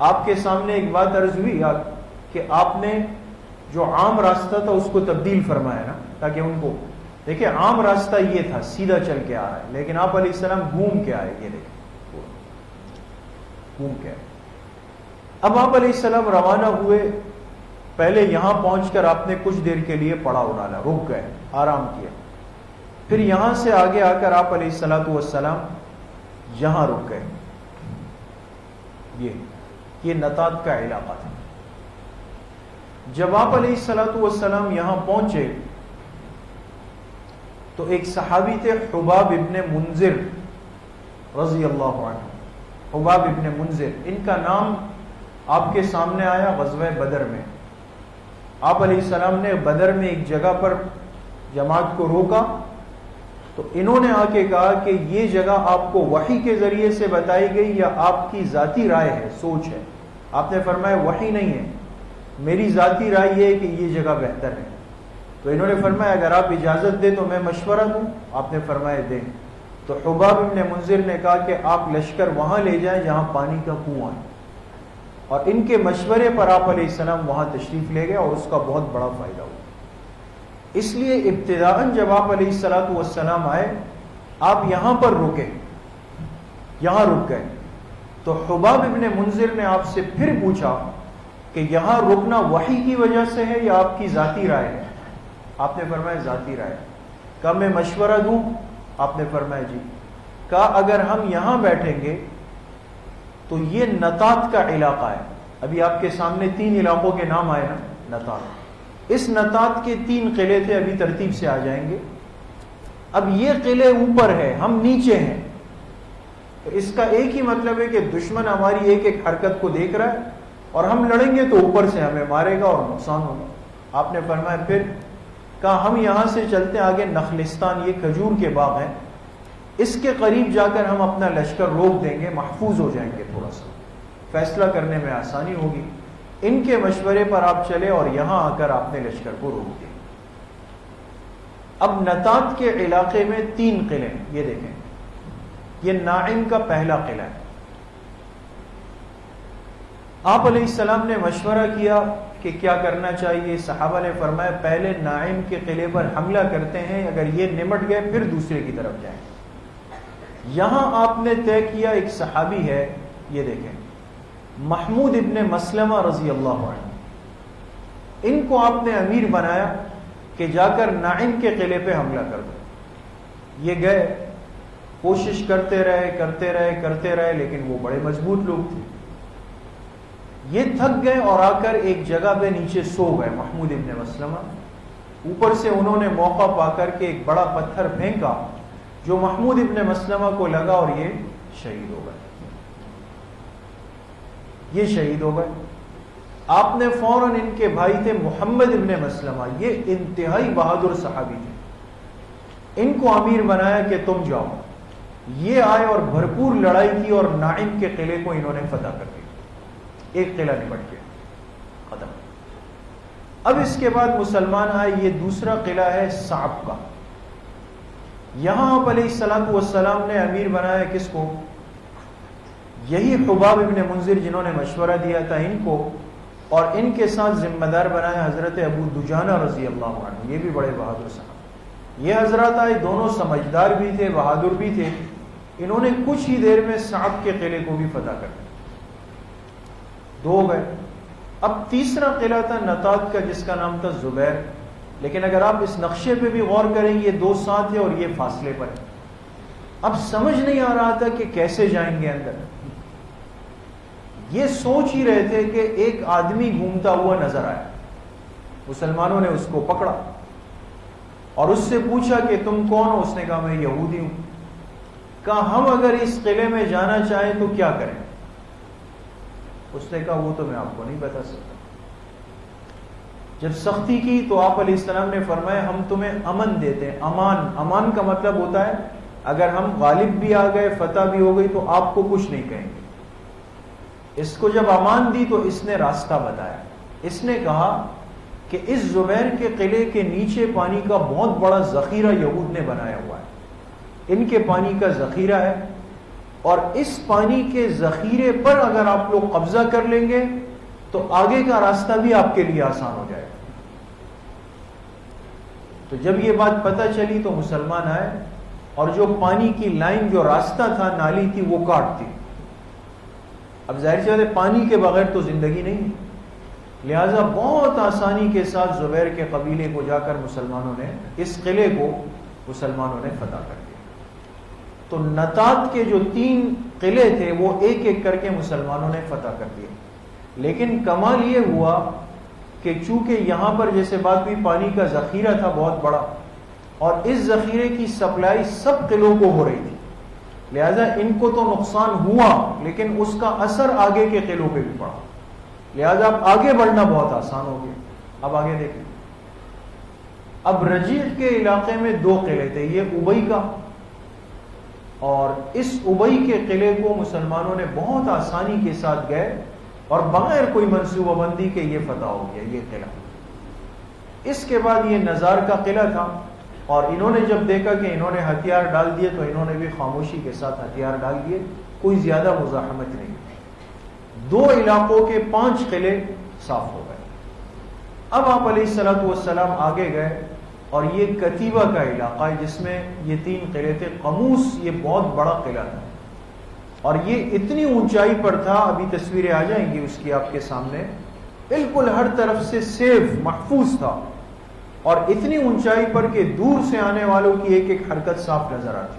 آپ کے سامنے ایک بات عرض ہوئی کہ آپ نے جو عام راستہ تھا اس کو تبدیل فرمایا نا، تاکہ ان کو دیکھیں عام راستہ یہ تھا، سیدھا چل کے آ رہا ہے، لیکن آپ علیہ السلام گھوم کے آئے، یہ دیکھیں گھوم کے آئے۔ اب آپ علیہ السلام روانہ ہوئے پہلے یہاں پہنچ کر آپ نے کچھ دیر کے لیے پڑاؤ ڈالا، رک گئے، آرام کیا، پھر یہاں سے آگے آ کر آپ علیہ الصلوۃ والسلام یہاں رک گئے. یہ نطات کا علاقہ تھا. جب آپ علیہ الصلوۃ والسلام یہاں پہنچے تو ایک صحابی تھے حباب ابن منذر رضی اللہ عنہ. حباب ابن منذر، ان کا نام آپ کے سامنے آیا غزوہ بدر میں. آپ علیہ السلام نے بدر میں ایک جگہ پر جماعت کو روکا تو انہوں نے آ کے کہا کہ یہ جگہ آپ کو وحی کے ذریعے سے بتائی گئی یا آپ کی ذاتی رائے ہے، سوچ ہے؟ آپ نے فرمایا وحی نہیں ہے، میری ذاتی رائے یہ ہے کہ یہ جگہ بہتر ہے. تو انہوں نے فرمایا اگر آپ اجازت دیں تو میں مشورہ دوں. آپ نے فرمایا دیں. تو حباب ابن منذر نے کہا کہ آپ لشکر وہاں لے جائیں جہاں پانی کا کنواں ہے، اور ان کے مشورے پر آپ علیہ السلام وہاں تشریف لے گئے اور اس کا بہت بڑا فائدہ ہوا. اس لیے ابتداءً جب آپ علیہ الصلوۃ والسلام آئے آپ یہاں پر رکے، یہاں رک گئے. تو حباب ابن منذر نے آپ سے پھر پوچھا کہ یہاں رکنا وحی کی وجہ سے ہے یا آپ کی ذاتی رائے ہے؟ آپ نے فرمایا ذاتی رائے. کہا میں مشورہ دوں؟ آپ نے فرمایا جی. کہا اگر ہم یہاں بیٹھیں گے تو یہ نطات کا علاقہ ہے. ابھی آپ کے سامنے 3 علاقوں کے نام آئے نا، نطات. اس نطات کے 3 قلعے تھے، ابھی ترتیب سے آ جائیں گے. اب یہ قلعے اوپر ہے، ہم نیچے ہیں. تو اس کا ایک ہی مطلب ہے کہ دشمن ہماری ایک ایک حرکت کو دیکھ رہا ہے اور ہم لڑیں گے تو اوپر سے ہمیں مارے گا اور نقصان ہوگا. آپ نے فرمایا پھر؟ کہا ہم یہاں سے چلتے آگے نخلستان، یہ کھجور کے باغ ہیں، اس کے قریب جا کر ہم اپنا لشکر روک دیں گے، محفوظ ہو جائیں گے، تھوڑا سا فیصلہ کرنے میں آسانی ہوگی. ان کے مشورے پر آپ چلے اور یہاں آ کر آپ نے لشکر کو روک دیا. اب نطات کے علاقے میں 3 قلعے، یہ دیکھیں، یہ نائم کا پہلا قلعہ ہے. آپ علیہ السلام نے مشورہ کیا کہ کیا کرنا چاہیے. صحابہ نے فرمایا پہلے نائم کے قلعے پر حملہ کرتے ہیں، اگر یہ نمٹ گئے پھر دوسرے کی طرف جائیں. یہاں آپ نے طے کیا، ایک صحابی ہے، یہ دیکھیں، محمود ابن مسلمہ رضی اللہ عنہ، ان کو آپ نے امیر بنایا کہ جا کر نائم کے قلعے پہ حملہ کر دو. یہ گئے، کوشش کرتے رہے، لیکن وہ بڑے مضبوط لوگ تھے. یہ تھک گئے اور آ کر ایک جگہ پہ نیچے سو گئے. محمود ابن مسلمہ اوپر سے انہوں نے موقع پا کر کے ایک بڑا پتھر پھینکا جو محمود ابن مسلمہ کو لگا اور یہ شہید ہو گئے. یہ شہید ہو گئے. آپ نے فوراً ان کے بھائی تھے محمد ابن مسلمہ، یہ انتہائی بہادر صحابی تھے، ان کو امیر بنایا کہ تم جاؤ. یہ آئے اور بھرپور لڑائی کی اور نائم کے قلعے کو انہوں نے فتح کر دیا. ایک قلعہ نپٹ گیا، ختم. اب اس کے بعد مسلمان آئے. یہ دوسرا قلعہ ہے صعب کا. یہاں آپ علیہ الصلوۃ والسلام نے امیر بنایا کس کو؟ یہی حباب ابن منذر جنہوں نے مشورہ دیا تھا ان کو، اور ان کے ساتھ ذمہ دار بنایا حضرت ابو دجانہ رضی اللہ عنہ. یہ بھی بڑے بہادر صاحب. یہ حضرات آئے، دونوں سمجھدار بھی تھے، بہادر بھی تھے. انہوں نے کچھ ہی دیر میں صعب کے قلعے کو بھی فتح کر دیا. 2 ہو گئے. اب تیسرا قلعہ تھا نطات کا جس کا نام تھا زبیر. لیکن اگر آپ اس نقشے پہ بھی غور کریں، یہ 2 ساتھ ہیں اور یہ فاصلے پر ہے. اب سمجھ نہیں آ رہا تھا کہ کیسے جائیں گے اندر. یہ سوچ ہی رہے تھے کہ ایک آدمی گھومتا ہوا نظر آیا. مسلمانوں نے اس کو پکڑا اور اس سے پوچھا کہ تم کون ہو؟ اس نے کہا میں یہودی ہوں. کہا ہم اگر اس قلعے میں جانا چاہیں تو کیا کریں؟ اس نے کہا وہ تو میں آپ کو نہیں بتا سکتا. جب سختی کی تو آپ علیہ السلام نے فرمایا ہم تمہیں امن دیتے ہیں. امان کا مطلب ہوتا ہے اگر ہم غالب بھی آ گئے، فتح بھی ہو گئی تو آپ کو کچھ نہیں کہیں گے. اس کو جب امان دی تو اس نے راستہ بتایا. اس نے کہا کہ اس زبیر کے قلعے کے نیچے پانی کا بہت بڑا ذخیرہ یہود نے بنایا ہوا ہے. ان کے پانی کا ذخیرہ ہے اور اس پانی کے ذخیرے پر اگر آپ لوگ قبضہ کر لیں گے تو آگے کا راستہ بھی آپ کے لیے آسان ہو جائے گا. تو جب یہ بات پتہ چلی تو مسلمان آئے اور جو پانی کی لائن، جو راستہ تھا، نالی تھی، وہ کاٹ دی. اب ظاہر سی بات ہے پانی کے بغیر تو زندگی نہیں. لہذا بہت آسانی کے ساتھ زبیر کے قبیلے کو جا کر مسلمانوں نے اس قلعے کو مسلمانوں نے فتح کر دیا. تو نطات کے جو 3 قلعے تھے وہ ایک ایک کر کے مسلمانوں نے فتح کر دیے. لیکن کمال یہ ہوا کہ چونکہ یہاں پر جیسے بات ہوئی پانی کا ذخیرہ تھا بہت بڑا، اور اس ذخیرے کی سپلائی سب قلعوں کو ہو رہی تھی، لہذا ان کو تو نقصان ہوا لیکن اس کا اثر آگے کے قلعوں پہ بھی پڑا، لہذا اب آگے بڑھنا بہت آسان ہو گیا. اب آگے دیکھیں، اب رجیع کے علاقے میں 2 قلعے تھے، یہ ابئی کا، اور اس ابئی کے قلعے کو مسلمانوں نے بہت آسانی کے ساتھ گئے اور بغیر کوئی منصوبہ بندی کے یہ فتح ہو گیا یہ قلعہ. اس کے بعد یہ نزار کا قلعہ تھا، اور انہوں نے جب دیکھا کہ انہوں نے ہتھیار ڈال دیے تو انہوں نے بھی خاموشی کے ساتھ ہتھیار ڈال دیے، کوئی زیادہ مزاحمت نہیں. 2 علاقوں کے 5 قلعے صاف ہو گئے. اب آپ علیہ الصلوۃ والسلام آگے گئے، اور یہ کتیبہ کا علاقہ ہے جس میں یہ 3 قلعے تھے. قموس یہ بہت بڑا قلعہ تھا، اور یہ اتنی اونچائی پر تھا، ابھی تصویریں آ جائیں گی اس کی آپ کے سامنے، بالکل ہر طرف سے سیف محفوظ تھا، اور اتنی اونچائی پر کہ دور سے آنے والوں کی ایک ایک حرکت صاف نظر آتی.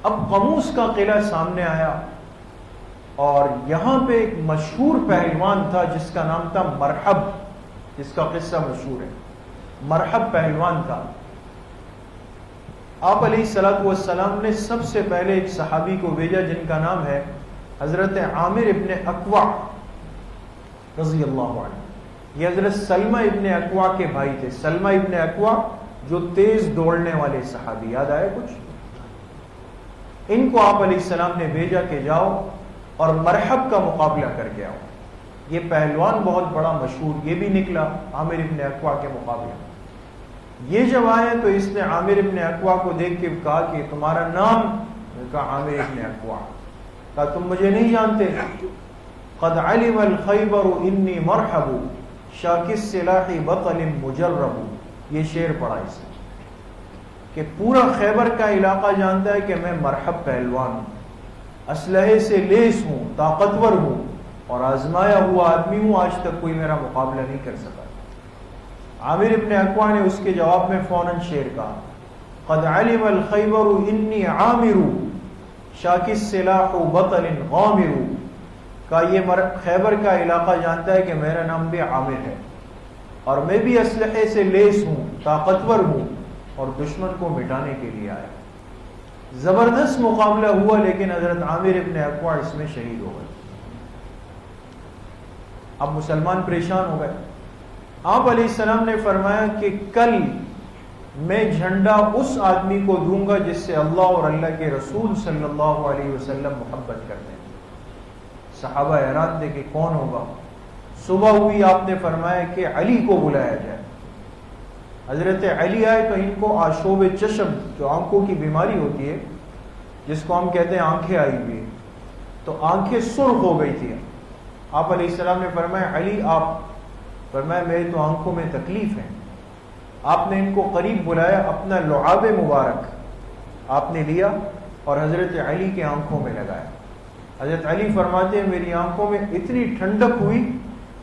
اب قموس کا قلعہ سامنے آیا، اور یہاں پہ ایک مشہور پہلوان تھا جس کا نام تھا مرحب، جس کا قصہ مشہور ہے. مرحب پہلوان تھا. آپ علیہ الصلوۃ والسلام نے سب سے پہلے ایک صحابی کو بھیجا جن کا نام ہے حضرت عامر ابن اکوع رضی اللہ عنہ. یہ حضرت سلمہ ابن اکوع کے بھائی تھے. سلمہ ابن اکوع جو تیز دوڑنے والے صحابی، یاد آئے کچھ؟ ان کو آپ علیہ السلام نے بھیجا کہ جاؤ اور مرحب کا مقابلہ کر کے آؤ. یہ پہلوان بہت بڑا مشہور، یہ بھی نکلا عامر ابن اکوع کے مقابلے. یہ جب آئے تو اس نے عامر ابن اکوع کو دیکھ کے کہا کہ تمہارا نام؟ کہا عامر ابن اکوع. کہا تم مجھے نہیں جانتے؟ قد علم الخیبر انی مرحب شاک السلاح بطل مجرب. یہ شعر پڑھا اس نے کہ پورا خیبر کا علاقہ جانتا ہے کہ میں مرحب پہلوان ہوں، اسلحے سے لیس ہوں، طاقتور ہوں، اور آزمایا ہوا آدمی ہوں، آج تک کوئی میرا مقابلہ نہیں کر سکا. عامر ابن اکوع نے اس کے جواب میں فوراً شعر کہا قد علم الخیبر انی عامر شاک السلاح بطل غامر. کہا یہ خیبر کا علاقہ جانتا ہے کہ میرا نام بھی عامر ہے، اور میں بھی اسلحے سے لیس ہوں، طاقتور ہوں، اور دشمن کو مٹانے کے لیے آیا. زبردست مقابلہ ہوا، لیکن حضرت عامر ابن اکوع اس میں شہید ہو گئے. اب مسلمان پریشان ہو گئے. آپ علیہ السلام نے فرمایا کہ کل میں جھنڈا اس آدمی کو دوں گا جس سے اللہ اور اللہ کے رسول صلی اللہ علیہ وسلم محبت کرتے ہیں. صحابہ حیران تھے کہ کون ہوگا. صبح ہوئی، آپ نے فرمایا کہ علی کو بلایا جائے. حضرت علی آئے تو ان کو آشوب چشم، جو آنکھوں کی بیماری ہوتی ہے جس کو ہم کہتے ہیں آنکھیں آئی ہوئی، تو آنکھیں سرخ ہو گئی تھی. آپ علیہ السلام نے فرمایا علی آپ؟ فرمایا میری تو آنکھوں میں تکلیف ہے. آپ نے ان کو قریب بلایا، اپنا لعاب مبارک آپ نے لیا اور حضرت علی کے آنکھوں میں لگایا. حضرت علی فرماتے ہیں میری آنکھوں میں اتنی ٹھنڈک ہوئی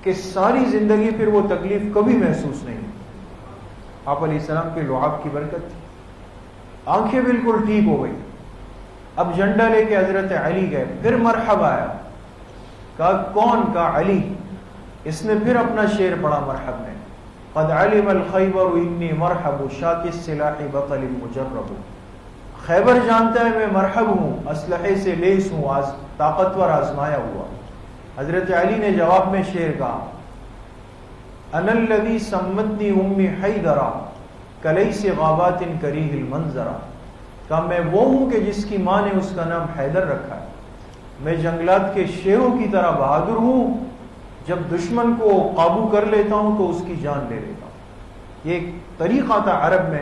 کہ ساری زندگی پھر وہ تکلیف کبھی محسوس نہیں ہوئی. آپ علیہ السلام کے لعاب کی برکت تھی، آنکھیں بالکل ٹھیک ہو گئی. اب جھنڈا لے کے حضرت علی گئے. پھر مرحب آیا. کہا کون؟ کہا علی. اس نے پھر اپنا شعر پڑھا مرحب میں قد علم الخیبر انی مرحب شاک السلاح بطل مجرب. خیبر جانتا ہے میں مرحب ہوں، اسلحے سے لیس ہوں، طاقتور آزمایا ہوا. حضرت علی نے جواب میں شعر کہا انا الذی سمتنی امی حیدرا کلیس غابات کریہ المنظرا. کہا میں وہ ہوں کہ جس کی ماں نے اس کا نام حیدر رکھا ہے. میں جنگلات کے شیروں کی طرح بہادر ہوں، جب دشمن کو قابو کر لیتا ہوں تو اس کی جان لے لیتا ہوں. یہ ایک طریقہ تھا عرب میں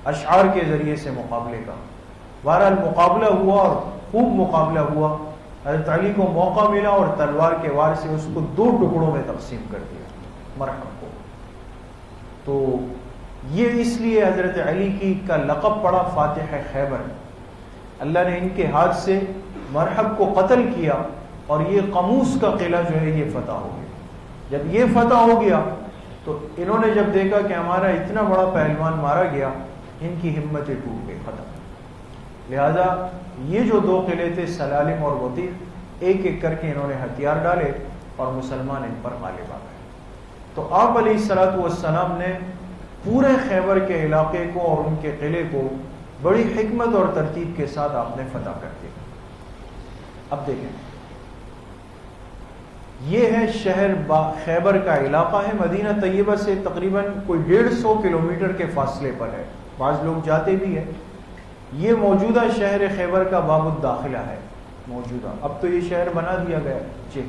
اشعار کے ذریعے سے مقابلے کا. بہرحال مقابلہ ہوا اور خوب مقابلہ ہوا. حضرت علی کو موقع ملا اور تلوار کے وار سے اس کو 2 ٹکڑوں میں تقسیم کر دیا مرحب کو. تو یہ اس لیے حضرت علی کی کا لقب پڑا فاتح خیبر. اللہ نے ان کے ہاتھ سے مرحب کو قتل کیا اور یہ قموس کا قلعہ جو ہے یہ فتح ہو گیا. جب یہ فتح ہو گیا تو انہوں نے جب دیکھا کہ ہمارا اتنا بڑا پہلوان مارا گیا، ان کی ہمتیں ٹوٹ گئی، ختم۔ لہذا یہ جو 2 قلعے تھے سلالم اور وطیق، ایک ایک کر کے انہوں نے ہتھیار ڈالے اور مسلمان ان پر غالب آ گئے۔ تو آپ علیہ الصلوۃ والسلام نے پورے خیبر کے علاقے کو اور ان کے قلعے کو بڑی حکمت اور ترتیب کے ساتھ آپ نے فتح کر دیا۔ اب دیکھیں، یہ ہے شہر خیبر کا علاقہ ہے، مدینہ طیبہ سے تقریباً کوئی 150 کلومیٹر کے فاصلے پر ہے، بعض لوگ جاتے بھی ہیں۔ یہ موجودہ شہر خیبر کا باب الداخلہ ہے موجودہ، اب تو یہ شہر بنا دیا گیا ہے جی۔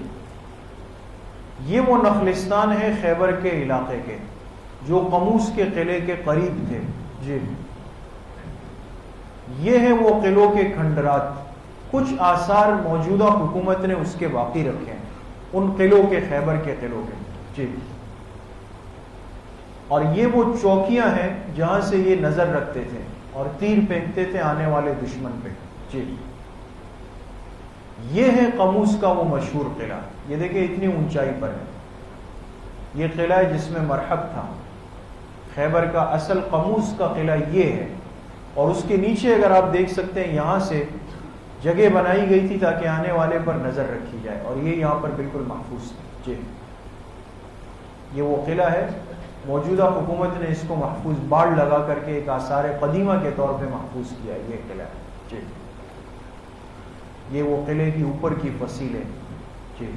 یہ وہ نخلستان ہے خیبر کے علاقے کے جو قموس کے قلعے کے قریب تھے جی۔ یہ ہے وہ قلعوں کے کھنڈرات، کچھ آثار موجودہ حکومت نے اس کے باقی رکھے ہیں، ان قلعوں کے، خیبر کے قلعوں کے جی۔ اور یہ وہ چوکیاں ہیں جہاں سے یہ نظر رکھتے تھے اور تیر پھینکتے تھے آنے والے دشمن پہ جی۔ یہ ہے قموس کا وہ مشہور قلعہ، یہ دیکھیں اتنی اونچائی پر ہے، یہ قلعہ ہے جس میں مرحب تھا۔ خیبر کا اصل قموس کا قلعہ یہ ہے، اور اس کے نیچے اگر آپ دیکھ سکتے ہیں یہاں سے جگہ بنائی گئی تھی تاکہ آنے والے پر نظر رکھی جائے، اور یہ یہاں پر بالکل محفوظ ہے جی۔ یہ وہ قلعہ ہے، موجودہ حکومت نے اس کو محفوظ باڑ لگا کر کے ایک آثار قدیمہ کے طور پہ محفوظ کیا ہے، یہ قلعہ ہے جی۔ یہ وہ قلعے کی اوپر کی فصیلیں جی۔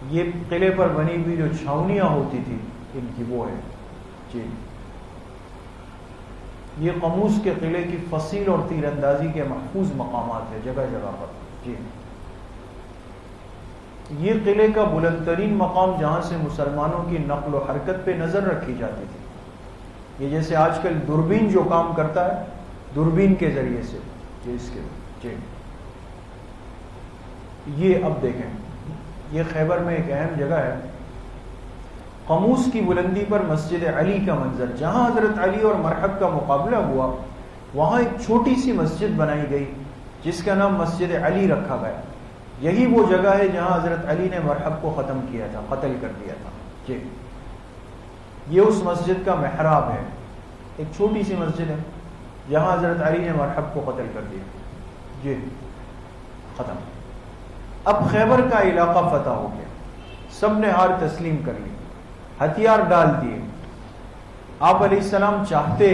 یہ قلعے پر بنی ہوئی جو چھاونیاں ہوتی تھی ان کی وہ ہے جی۔ یہ قموس کے قلعے کی فصیل اور تیر اندازی کے محفوظ مقامات ہیں جگہ جگہ پر جی۔ یہ قلعے کا بلند ترین مقام جہاں سے مسلمانوں کی نقل و حرکت پہ نظر رکھی جاتی تھی، یہ جیسے آج کل دوربین جو کام کرتا ہے، دوربین کے ذریعے سے یہ اس کے جی۔ یہ اب دیکھیں، یہ خیبر میں ایک اہم جگہ ہے، قموس کی بلندی پر مسجد علی کا منظر، جہاں حضرت علی اور مرحب کا مقابلہ ہوا وہاں ایک چھوٹی سی مسجد بنائی گئی جس کا نام مسجد علی رکھا گیا۔ یہی وہ جگہ ہے جہاں حضرت علی نے مرحب کو ختم کیا تھا، قتل کر دیا تھا جی۔ یہ اس مسجد کا محراب ہے، ایک چھوٹی سی مسجد ہے جہاں حضرت علی نے مرحب کو قتل کر دیا جی، ختم۔ اب خیبر کا علاقہ فتح ہو گیا، سب نے ہار تسلیم کر لی، ہتھیار ڈال دیے۔ آپ علیہ السلام چاہتے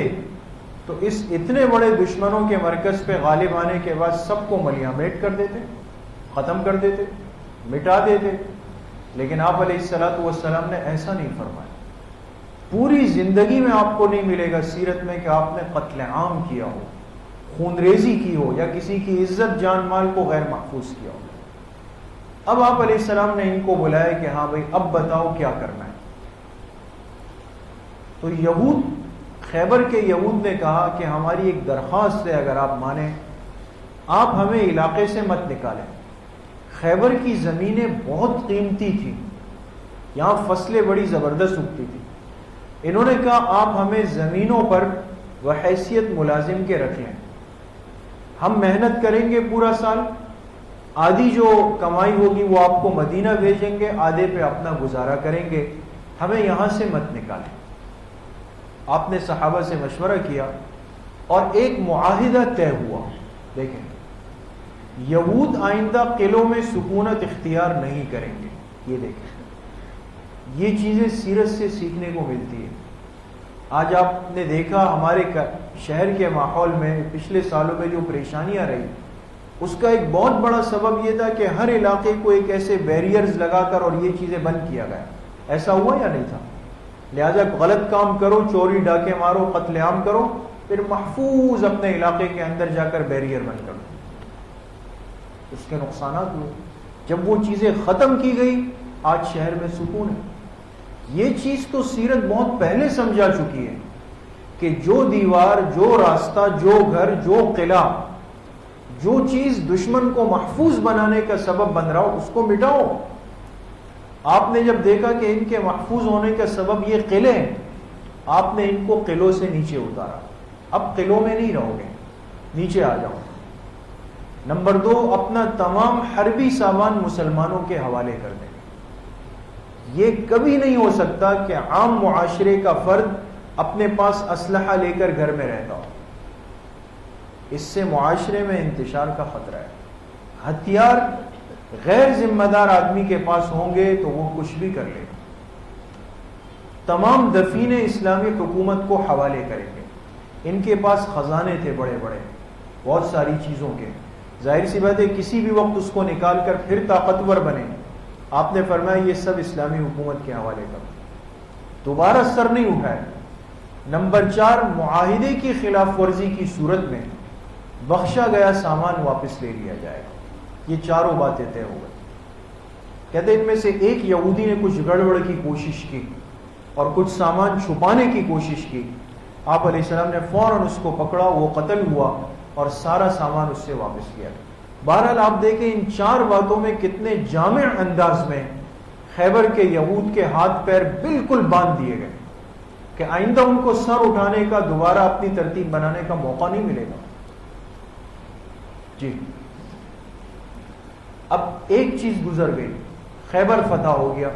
تو اس اتنے بڑے دشمنوں کے مرکز پہ غالب آنے کے بعد سب کو ملیاں میٹ کر دیتے، ختم کر دیتے، مٹا دیتے، لیکن آپ علیہ الصلوۃ والسلام نے ایسا نہیں فرمایا۔ پوری زندگی میں آپ کو نہیں ملے گا سیرت میں کہ آپ نے قتل عام کیا ہو، خون ریزی کی ہو، یا کسی کی عزت جان مال کو غیر محفوظ کیا ہو۔ اب آپ علیہ السلام نے ان کو بلایا کہ ہاں بھائی اب بتاؤ کیا کرنا ہے۔ تو یہود، خیبر کے یہود نے کہا کہ ہماری ایک درخواست ہے، اگر آپ مانیں آپ ہمیں علاقے سے مت نکالیں۔ خیبر کی زمینیں بہت قیمتی تھی، یہاں فصلیں بڑی زبردست اگتی تھی۔ انہوں نے کہا آپ ہمیں زمینوں پر بحیثیت ملازم کے رکھ لیں، ہم محنت کریں گے پورا سال، آدھی جو کمائی ہوگی وہ آپ کو مدینہ بھیجیں گے، آدھے پہ اپنا گزارا کریں گے، ہمیں یہاں سے مت نکالیں۔ آپ نے صحابہ سے مشورہ کیا اور ایک معاہدہ طے ہوا۔ دیکھیں، یہود آئندہ قلعوں میں سکونت اختیار نہیں کریں گے، یہ دیکھیں، یہ چیزیں سیرت سے سیکھنے کو ملتی ہے۔ آج آپ نے دیکھا ہمارے شہر کے ماحول میں پچھلے سالوں میں جو پریشانیاں رہی، اس کا ایک بہت بڑا سبب یہ تھا کہ ہر علاقے کو ایک ایسے بیریئرز لگا کر اور یہ چیزیں بند کیا گیا۔ ایسا ہوا یا نہیں تھا؟ لہذا غلط کام کرو، چوری ڈاکے مارو، قتل عام کرو، پھر محفوظ اپنے علاقے کے اندر جا کر بیریئر بند کرو، اس کے نقصانات ہوئے۔ جب وہ چیزیں ختم کی گئی آج شہر میں سکون ہے۔ یہ چیز تو سیرت بہت پہلے سمجھا چکی ہے کہ جو دیوار، جو راستہ، جو گھر، جو قلعہ، جو چیز دشمن کو محفوظ بنانے کا سبب بن رہا ہو اس کو مٹاؤ۔ آپ نے جب دیکھا کہ ان کے محفوظ ہونے کا سبب یہ قلعے ہیں، آپ نے ان کو قلعوں سے نیچے اتارا۔ اب قلعوں میں نہیں رہو گے، نیچے آ جاؤ۔ نمبر 2، اپنا تمام حربی سامان مسلمانوں کے حوالے کر دیں۔ یہ کبھی نہیں ہو سکتا کہ عام معاشرے کا فرد اپنے پاس اسلحہ لے کر گھر میں رہتا ہو. اس سے معاشرے میں انتشار کا خطرہ ہے. ہتھیار غیر ذمہ دار آدمی کے پاس ہوں گے تو وہ کچھ بھی کر لے گا. تمام دفین اسلامی حکومت کو حوالے کریں گے. ان کے پاس خزانے تھے بڑے بڑے بہت ساری چیزوں کے. ظاہر سی بات ہے کسی بھی وقت اس کو نکال کر پھر طاقتور بنے. آپ نے فرمایا یہ سب اسلامی حکومت کے حوالے کر. دوبارہ سر نہیں اٹھائے. نمبر 4، معاہدے کی خلاف ورزی کی صورت میں بخشا گیا سامان واپس لے لیا جائے گا. یہ چاروں باتیں طے ہو گئی. کہتے ان میں سے ایک یہودی نے کچھ گڑبڑ کی کوشش کی اور کچھ سامان چھپانے کی کوشش کی. آپ علیہ السلام نے فوراً اس کو پکڑا، وہ قتل ہوا اور سارا سامان اس سے واپس کیا. بہرحال آپ دیکھیں ان 4 باتوں میں کتنے جامع انداز میں خیبر کے یہود کے ہاتھ پیر بالکل باندھ دیے گئے کہ آئندہ ان کو سر اٹھانے کا، دوبارہ اپنی ترتیب بنانے کا موقع نہیں ملے گا. جی اب ایک چیز گزر گئی، خیبر فتح ہو گیا.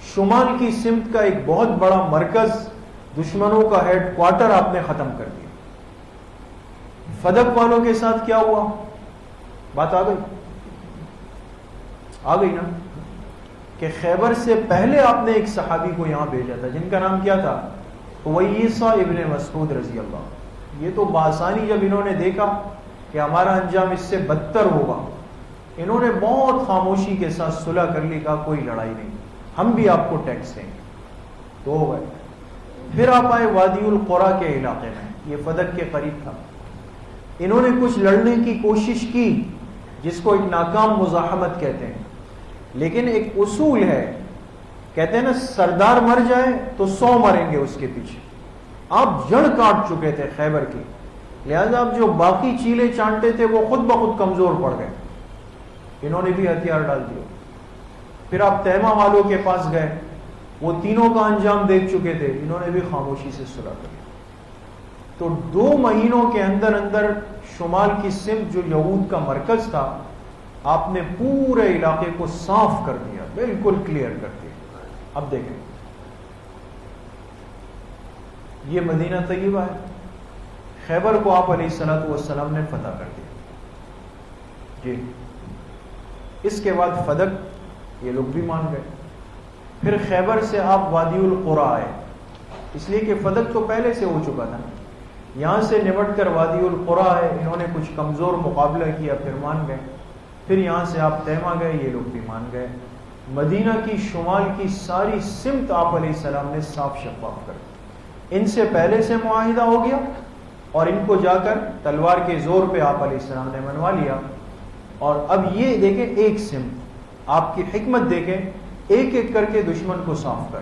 شمال کی سمت کا ایک بہت بڑا مرکز، دشمنوں کا ہیڈ کوارٹر آپ نے ختم کر دیا. فدق والوں کے ساتھ کیا ہوا؟ بات آ گئی نا کہ خیبر سے پہلے آپ نے ایک صحابی کو یہاں بھیجا تھا جن کا نام کیا تھا؟ اویسہ ابن مسعود رضی اللہ. یہ تو بآسانی جب انہوں نے دیکھا کہ ہمارا انجام اس سے بدتر ہوگا، انہوں نے بہت خاموشی کے ساتھ صلح کر لی. کہا کوئی لڑائی نہیں، ہم بھی آپ کو ٹیکس دیں گے. تو ہو گئے. پھر آپ آئے وادی القرا کے علاقے میں، یہ فدق کے قریب تھا. انہوں نے کچھ لڑنے کی کوشش کی جس کو ایک ناکام مزاحمت کہتے ہیں. لیکن ایک اصول ہے، کہتے ہیں نا سردار مر جائے تو 100 مریں گے اس کے پیچھے. آپ جڑ کاٹ چکے تھے خیبر کی، لہذا اب جو باقی چیلے چانٹے تھے وہ خود بخود کمزور پڑ گئے. انہوں نے بھی ہتھیار ڈال دیے. پھر آپ تیمہ والوں کے پاس گئے، وہ تینوں کا انجام دیکھ چکے تھے، انہوں نے بھی خاموشی سے صلح کر لی. تو 2 مہینوں کے اندر اندر شمال کی سمت جو یہود کا مرکز تھا، آپ نے پورے علاقے کو صاف کر دیا، بالکل کلیئر کر دیا. اب دیکھیں یہ مدینہ طیبہ ہے، خیبر کو آپ علیہ الصلوۃ والسلام نے فتح کر دیا. جی اس کے بعد فدق، یہ لوگ بھی مان گئے. پھر خیبر سے آپ وادی القرا آئے، اس لیے کہ فدق تو پہلے سے ہو چکا تھا. یہاں سے نمٹ کر وادی القرا ہے، انہوں نے کچھ کمزور مقابلہ کیا پھر مان گئے. پھر یہاں سے آپ تیمہ گئے، یہ لوگ بھی مان گئے. مدینہ کی شمال کی ساری سمت آپ علیہ السلام نے صاف شفاف کر دی. ان سے پہلے سے معاہدہ ہو گیا اور ان کو جا کر تلوار کے زور پہ آپ علیہ السلام نے منوا لیا. اور اب یہ دیکھیں ایک سمت، آپ کی حکمت دیکھیں، ایک ایک کر کے دشمن کو صاف کر،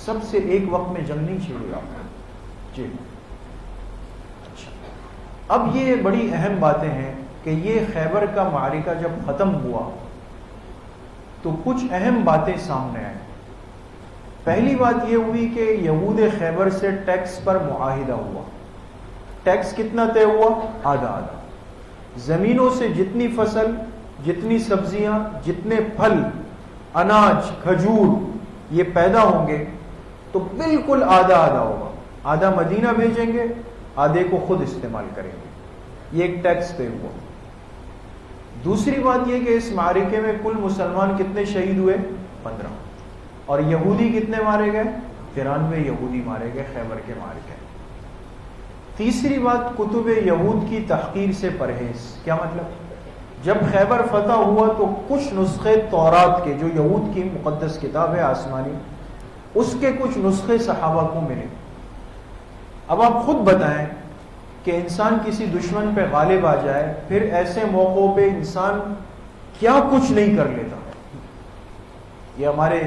سب سے ایک وقت میں جنگ نہیں چھیڑی آپ نے. جی اچھا، اب یہ بڑی اہم باتیں ہیں کہ یہ خیبر کا معرکہ جب ختم ہوا تو کچھ اہم باتیں سامنے آئیں. پہلی بات یہ ہوئی کہ یہود خیبر سے ٹیکس پر معاہدہ ہوا. ٹیکس کتنا طے ہوا؟ آدھا آدھا. زمینوں سے جتنی فصل، جتنی سبزیاں، جتنے پھل، اناج، کھجور یہ پیدا ہوں گے تو بالکل آدھا آدھا ہوگا. آدھا مدینہ بھیجیں گے، آدھے کو خود استعمال کریں گے. یہ ایک ٹیکس طے ہوا. دوسری بات یہ کہ اس معرکے میں کل مسلمان کتنے شہید ہوئے؟ 15. اور یہودی کتنے مارے گئے؟ 93 یہودی مارے گئے خیبر کے معرکے. تیسری بات کتب یہود کی تحقیر سے پرہیز. کیا مطلب؟ جب خیبر فتح ہوا تو کچھ نسخے تورات کے، جو یہود کی مقدس کتاب ہے آسمانی، اس کے کچھ نسخے صحابہ کو ملے. اب آپ خود بتائیں کہ انسان کسی دشمن پہ غالب آ جائے، پھر ایسے موقعوں پہ انسان کیا کچھ نہیں کر لیتا. یہ ہمارے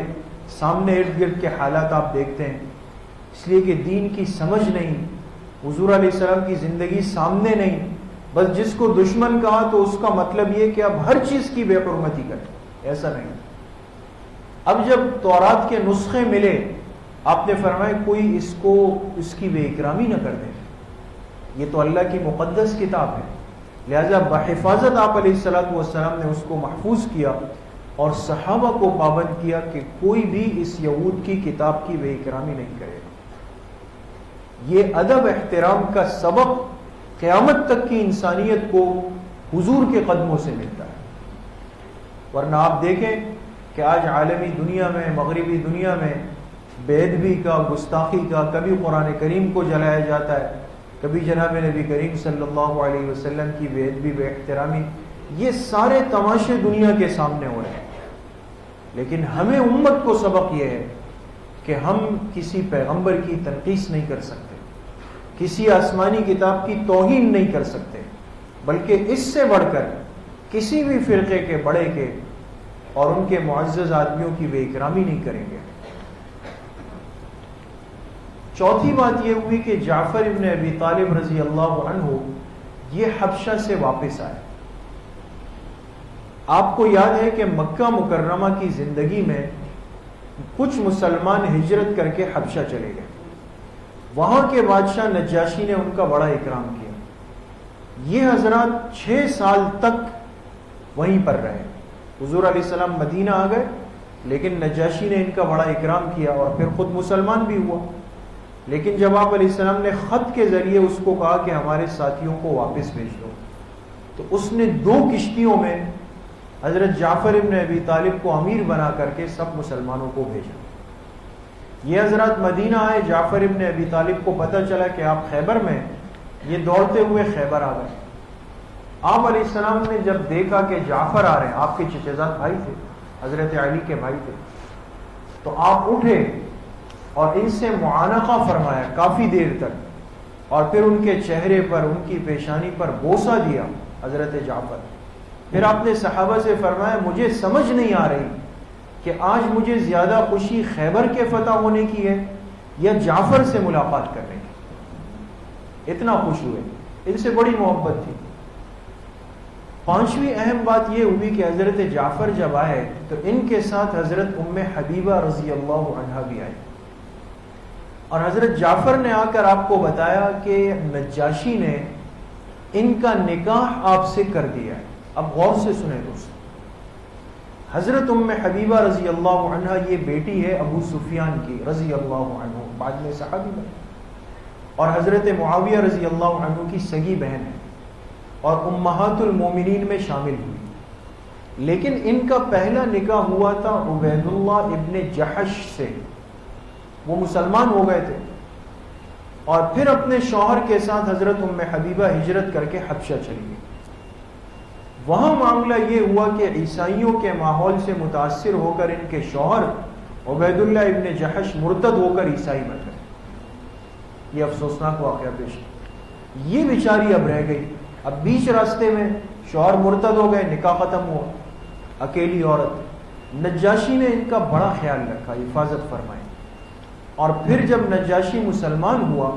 سامنے ارد گرد کے حالات آپ دیکھتے ہیں. اس لیے کہ دین کی سمجھ نہیں، حضور علیہ السلام کی زندگی سامنے نہیں، بس جس کو دشمن کہا تو اس کا مطلب یہ کہ اب ہر چیز کی بے حرمتی کریں. ایسا نہیں. اب جب تورات کے نسخے ملے، آپ نے فرمایا کوئی اس کو اس کی بے اکرامی نہ کر دے، یہ تو اللہ کی مقدس کتاب ہے. لہذا بحفاظت آپ علیہ السلام نے اس کو محفوظ کیا. اور صحابہ کو پابند کیا کہ کوئی بھی اس یہود کی کتاب کی بے اکرامی نہیں کرے گا. یہ ادب احترام کا سبق قیامت تک کی انسانیت کو حضور کے قدموں سے ملتا ہے. ورنہ آپ دیکھیں کہ آج عالمی دنیا میں، مغربی دنیا میں بے ادبی کا، گستاخی کا، کبھی قرآن کریم کو جلایا جاتا ہے، کبھی جناب نبی کریم صلی اللہ علیہ وسلم کی بے ادبی، بے احترامی، یہ سارے تماشے دنیا کے سامنے ہو رہے ہیں. لیکن ہمیں امت کو سبق یہ ہے کہ ہم کسی پیغمبر کی تنقیص نہیں کر سکتے، کسی آسمانی کتاب کی توہین نہیں کر سکتے، بلکہ اس سے بڑھ کر کسی بھی فرقے کے بڑے کے اور ان کے معزز آدمیوں کی بے اکرامی نہیں کریں گے. چوتھی بات یہ ہوئی کہ جعفر ابن ابی طالب رضی اللہ عنہ یہ حبشہ سے واپس آئے. آپ کو یاد ہے کہ مکہ مکرمہ کی زندگی میں کچھ مسلمان ہجرت کر کے حبشہ چلے گئے. وہاں کے بادشاہ نجاشی نے ان کا بڑا اکرام کیا. یہ حضرات 6 سال تک وہیں پر رہے. حضور علیہ السلام مدینہ آ گئے، لیکن نجاشی نے ان کا بڑا اکرام کیا اور پھر خود مسلمان بھی ہوا. لیکن جب آپ علیہ السلام نے خط کے ذریعے اس کو کہا کہ ہمارے ساتھیوں کو واپس بھیج دو، تو اس نے 2 کشتیوں میں حضرت جعفر ابن ابی طالب کو امیر بنا کر کے سب مسلمانوں کو بھیجا. یہ حضرات مدینہ آئے، جعفر ابن ابی طالب کو پتہ چلا کہ آپ خیبر میں، یہ دوڑتے ہوئے خیبر آ گئے. آپ علیہ السلام نے جب دیکھا کہ جعفر آ رہے ہیں، آپ کے چچیزاد بھائی تھے، حضرت علی کے بھائی تھے، تو آپ اٹھے اور ان سے معانقہ فرمایا کافی دیر تک، اور پھر ان کے چہرے پر، ان کی پیشانی پر بوسہ دیا حضرت جعفر. پھر آپ نے صحابہ سے فرمایا مجھے سمجھ نہیں آ رہی کہ آج مجھے زیادہ خوشی خیبر کے فتح ہونے کی ہے یا جعفر سے ملاقات کرنے کی. اتنا خوش ہوئے، ان سے بڑی محبت تھی. 5ویں اہم بات یہ ہوئی کہ حضرت جعفر جب آئے تو ان کے ساتھ حضرت ام حبیبہ رضی اللہ عنہا بھی آئی، اور حضرت جعفر نے آ کر آپ کو بتایا کہ نجاشی نے ان کا نکاح آپ سے کر دیا ہے. اب غور سے سنیں دوست، حضرت ام حبیبہ رضی اللہ عنہا یہ بیٹی ہے ابو سفیان کی رضی اللہ عنہ، بعد میں صحابی بنے، اور حضرت معاویہ رضی اللہ عنہ کی سگی بہن ہے اور امہات المومنین میں شامل ہوئی. لیکن ان کا پہلا نکاح ہوا تھا عبید اللہ ابن جحش سے، وہ مسلمان ہو گئے تھے، اور پھر اپنے شوہر کے ساتھ حضرت ام حبیبہ ہجرت کر کے حبشہ چلی گئی. وہاں معاملہ یہ ہوا کہ عیسائیوں کے ماحول سے متاثر ہو کر ان کے شوہر عبید اللہ ابن جحش مرتد ہو کر عیسائی بن گئے. یہ افسوسناک واقعہ پیش ہے. یہ بیچاری اب رہ گئی. اب بیچ راستے میں شوہر مرتد ہو گئے، نکاح ختم ہوا، اکیلی عورت. نجاشی نے ان کا بڑا خیال رکھا، حفاظت فرمائی، اور پھر جب نجاشی مسلمان ہوا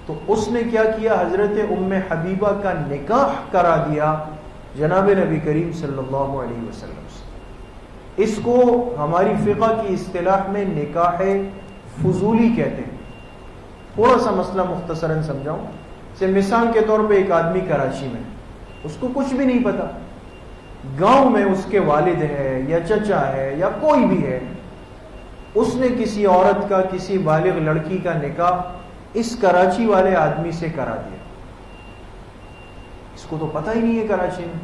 تو اس نے کیا کیا، حضرت ام حبیبہ کا نکاح کرا دیا جناب نبی کریم صلی اللہ علیہ وسلم سے. اس کو ہماری فقہ کی اصطلاح میں نکاح فضولی کہتے ہیں. تھوڑا سا مسئلہ مختصراً سمجھاؤں. سے مثال کے طور پہ ایک آدمی کراچی میں، اس کو کچھ بھی نہیں پتا، گاؤں میں اس کے والد ہے یا چچا ہے یا کوئی بھی ہے، اس نے کسی عورت کا، کسی بالغ لڑکی کا نکاح اس کراچی والے آدمی سے کرا دیا. اس کو تو پتہ ہی نہیں ہے، کراچی میں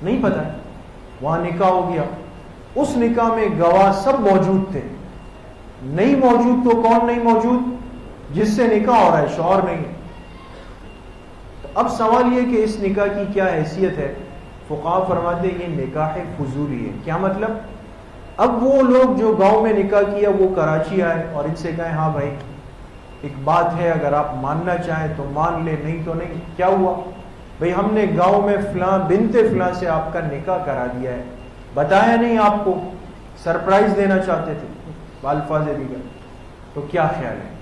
نہیں پتہ ہے. وہاں نکاح ہو گیا، اس نکاح میں گواہ سب موجود تھے. نہیں موجود تو کون نہیں موجود؟ جس سے نکاح ہو رہا ہے، شوہر نہیں ہے. تو اب سوال یہ کہ اس نکاح کی کیا حیثیت ہے؟ فقہاء فرماتے ہیں یہ نکاح فضولی ہے. کیا مطلب؟ اب وہ لوگ جو گاؤں میں نکاح کیا وہ کراچی آئے اور ان سے کہیں ہاں بھائی ایک بات ہے، اگر آپ ماننا چاہیں تو مان لیں، نہیں تو نہیں. کیا ہوا بھئی؟ ہم نے گاؤں میں فلاں بنت فلاں سے آپ کا نکاح کرا دیا ہے، بتایا نہیں آپ کو، سرپرائز دینا چاہتے تھے، بالفاظ دیگر. تو کیا خیال ہے؟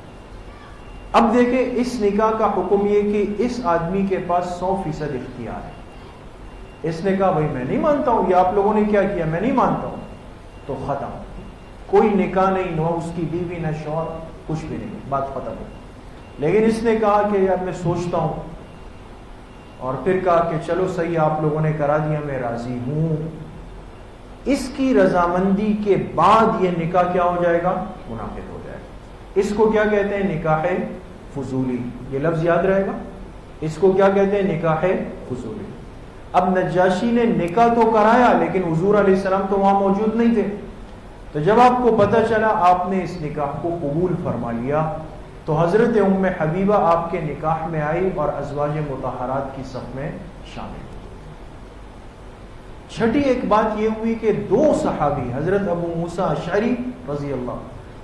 اب دیکھیں اس نکاح کا حکم یہ کہ اس آدمی کے پاس 100% اختیار ہے. اس نے کہا بھائی میں نہیں مانتا ہوں، یہ آپ لوگوں نے کیا کیا، میں نہیں مانتا ہوں، تو ختم. کوئی نکاح نہیں، نہ اس کی بیوی نہ شوہر، کچھ بھی نہیں، بات ختم ہو. لیکن اس نے کہا کہ یار میں سوچتا ہوں، اور پھر کہا کہ چلو صحیح، آپ لوگوں نے کرا دیا، میں راضی ہوں. اس کی رضامندی کے بعد یہ نکاح کیا ہو جائے گا؟ منعقد ہو جائے گا۔ اس کو کیا کہتے ہیں؟ نکاح فضولی۔ یہ لفظ یاد رہے گا، اس کو کیا کہتے ہیں؟ نکاح فضولی۔ اب نجاشی نے نکاح تو کرایا لیکن حضور علیہ السلام تو وہاں موجود نہیں تھے، تو جب آپ کو پتہ چلا آپ نے اس نکاح کو قبول فرما لیا تو حضرت ام حبیبہ آپ کے نکاح میں آئی اور ازواج مطہرات کی صف میں شامل ہوئی۔ چھٹی ایک بات یہ ہوئی کہ دو صحابی حضرت ابو موسیٰ اشعری رضی اللہ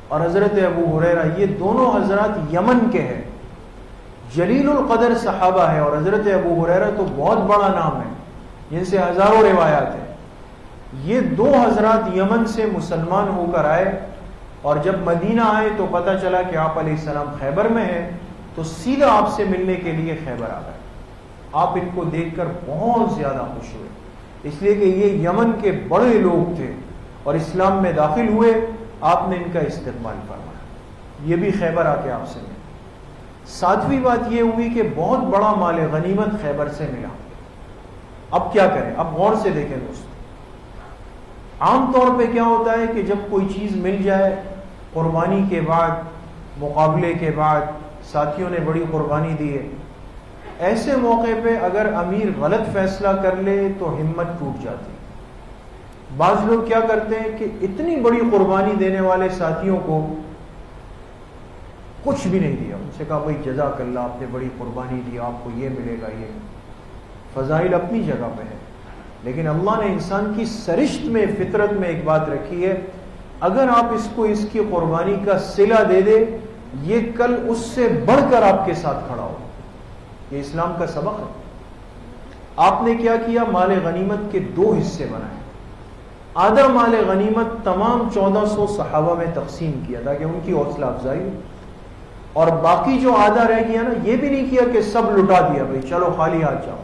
اور حضرت ابو ہریرہ، یہ دونوں حضرات یمن کے ہیں، جلیل القدر صحابہ ہے، اور حضرت ابو ہریرہ تو بہت بڑا نام ہے جن سے ہزاروں روایات ہیں۔ یہ دو حضرات یمن سے مسلمان ہو کر آئے، اور جب مدینہ آئے تو پتہ چلا کہ آپ علیہ السلام خیبر میں ہیں، تو سیدھا آپ سے ملنے کے لیے خیبر آ گئے۔ آپ ان کو دیکھ کر بہت زیادہ خوش ہوئے، اس لیے کہ یہ یمن کے بڑے لوگ تھے اور اسلام میں داخل ہوئے، آپ نے ان کا استقبال فرمایا، یہ بھی خیبر آ کے آپ سے ملے۔ ساتویں بات یہ ہوئی کہ بہت بڑا مال غنیمت خیبر سے ملا۔ اب کیا کریں؟ اب غور سے دیکھیں دوستو، عام طور پہ کیا ہوتا ہے کہ جب کوئی چیز مل جائے قربانی کے بعد، مقابلے کے بعد، ساتھیوں نے بڑی قربانی دی ہے، ایسے موقع پہ اگر امیر غلط فیصلہ کر لے تو ہمت ٹوٹ جاتی۔ بعض لوگ کیا کرتے ہیں کہ اتنی بڑی قربانی دینے والے ساتھیوں کو کچھ بھی نہیں دیا، ان سے کہا بھائی جزاک اللہ، آپ نے بڑی قربانی دی، آپ کو یہ ملے گا۔ یہ فضائل اپنی جگہ پہ ہے، لیکن اللہ نے انسان کی سرشت میں، فطرت میں ایک بات رکھی ہے، اگر آپ اس کو اس کی قربانی کا صلہ دے دے، یہ کل اس سے بڑھ کر آپ کے ساتھ کھڑا ہو۔ یہ اسلام کا سبق ہے۔ آپ نے کیا کیا؟ مال غنیمت کے دو حصے بنائے۔ آدھا مال غنیمت تمام 1400 صحابہ میں تقسیم کیا تاکہ ان کی حوصلہ افزائی ہو، اور باقی جو آدھا رہ گیا نا، یہ بھی نہیں کیا کہ سب لٹا دیا بھائی چلو خالی ہاتھ جاؤ،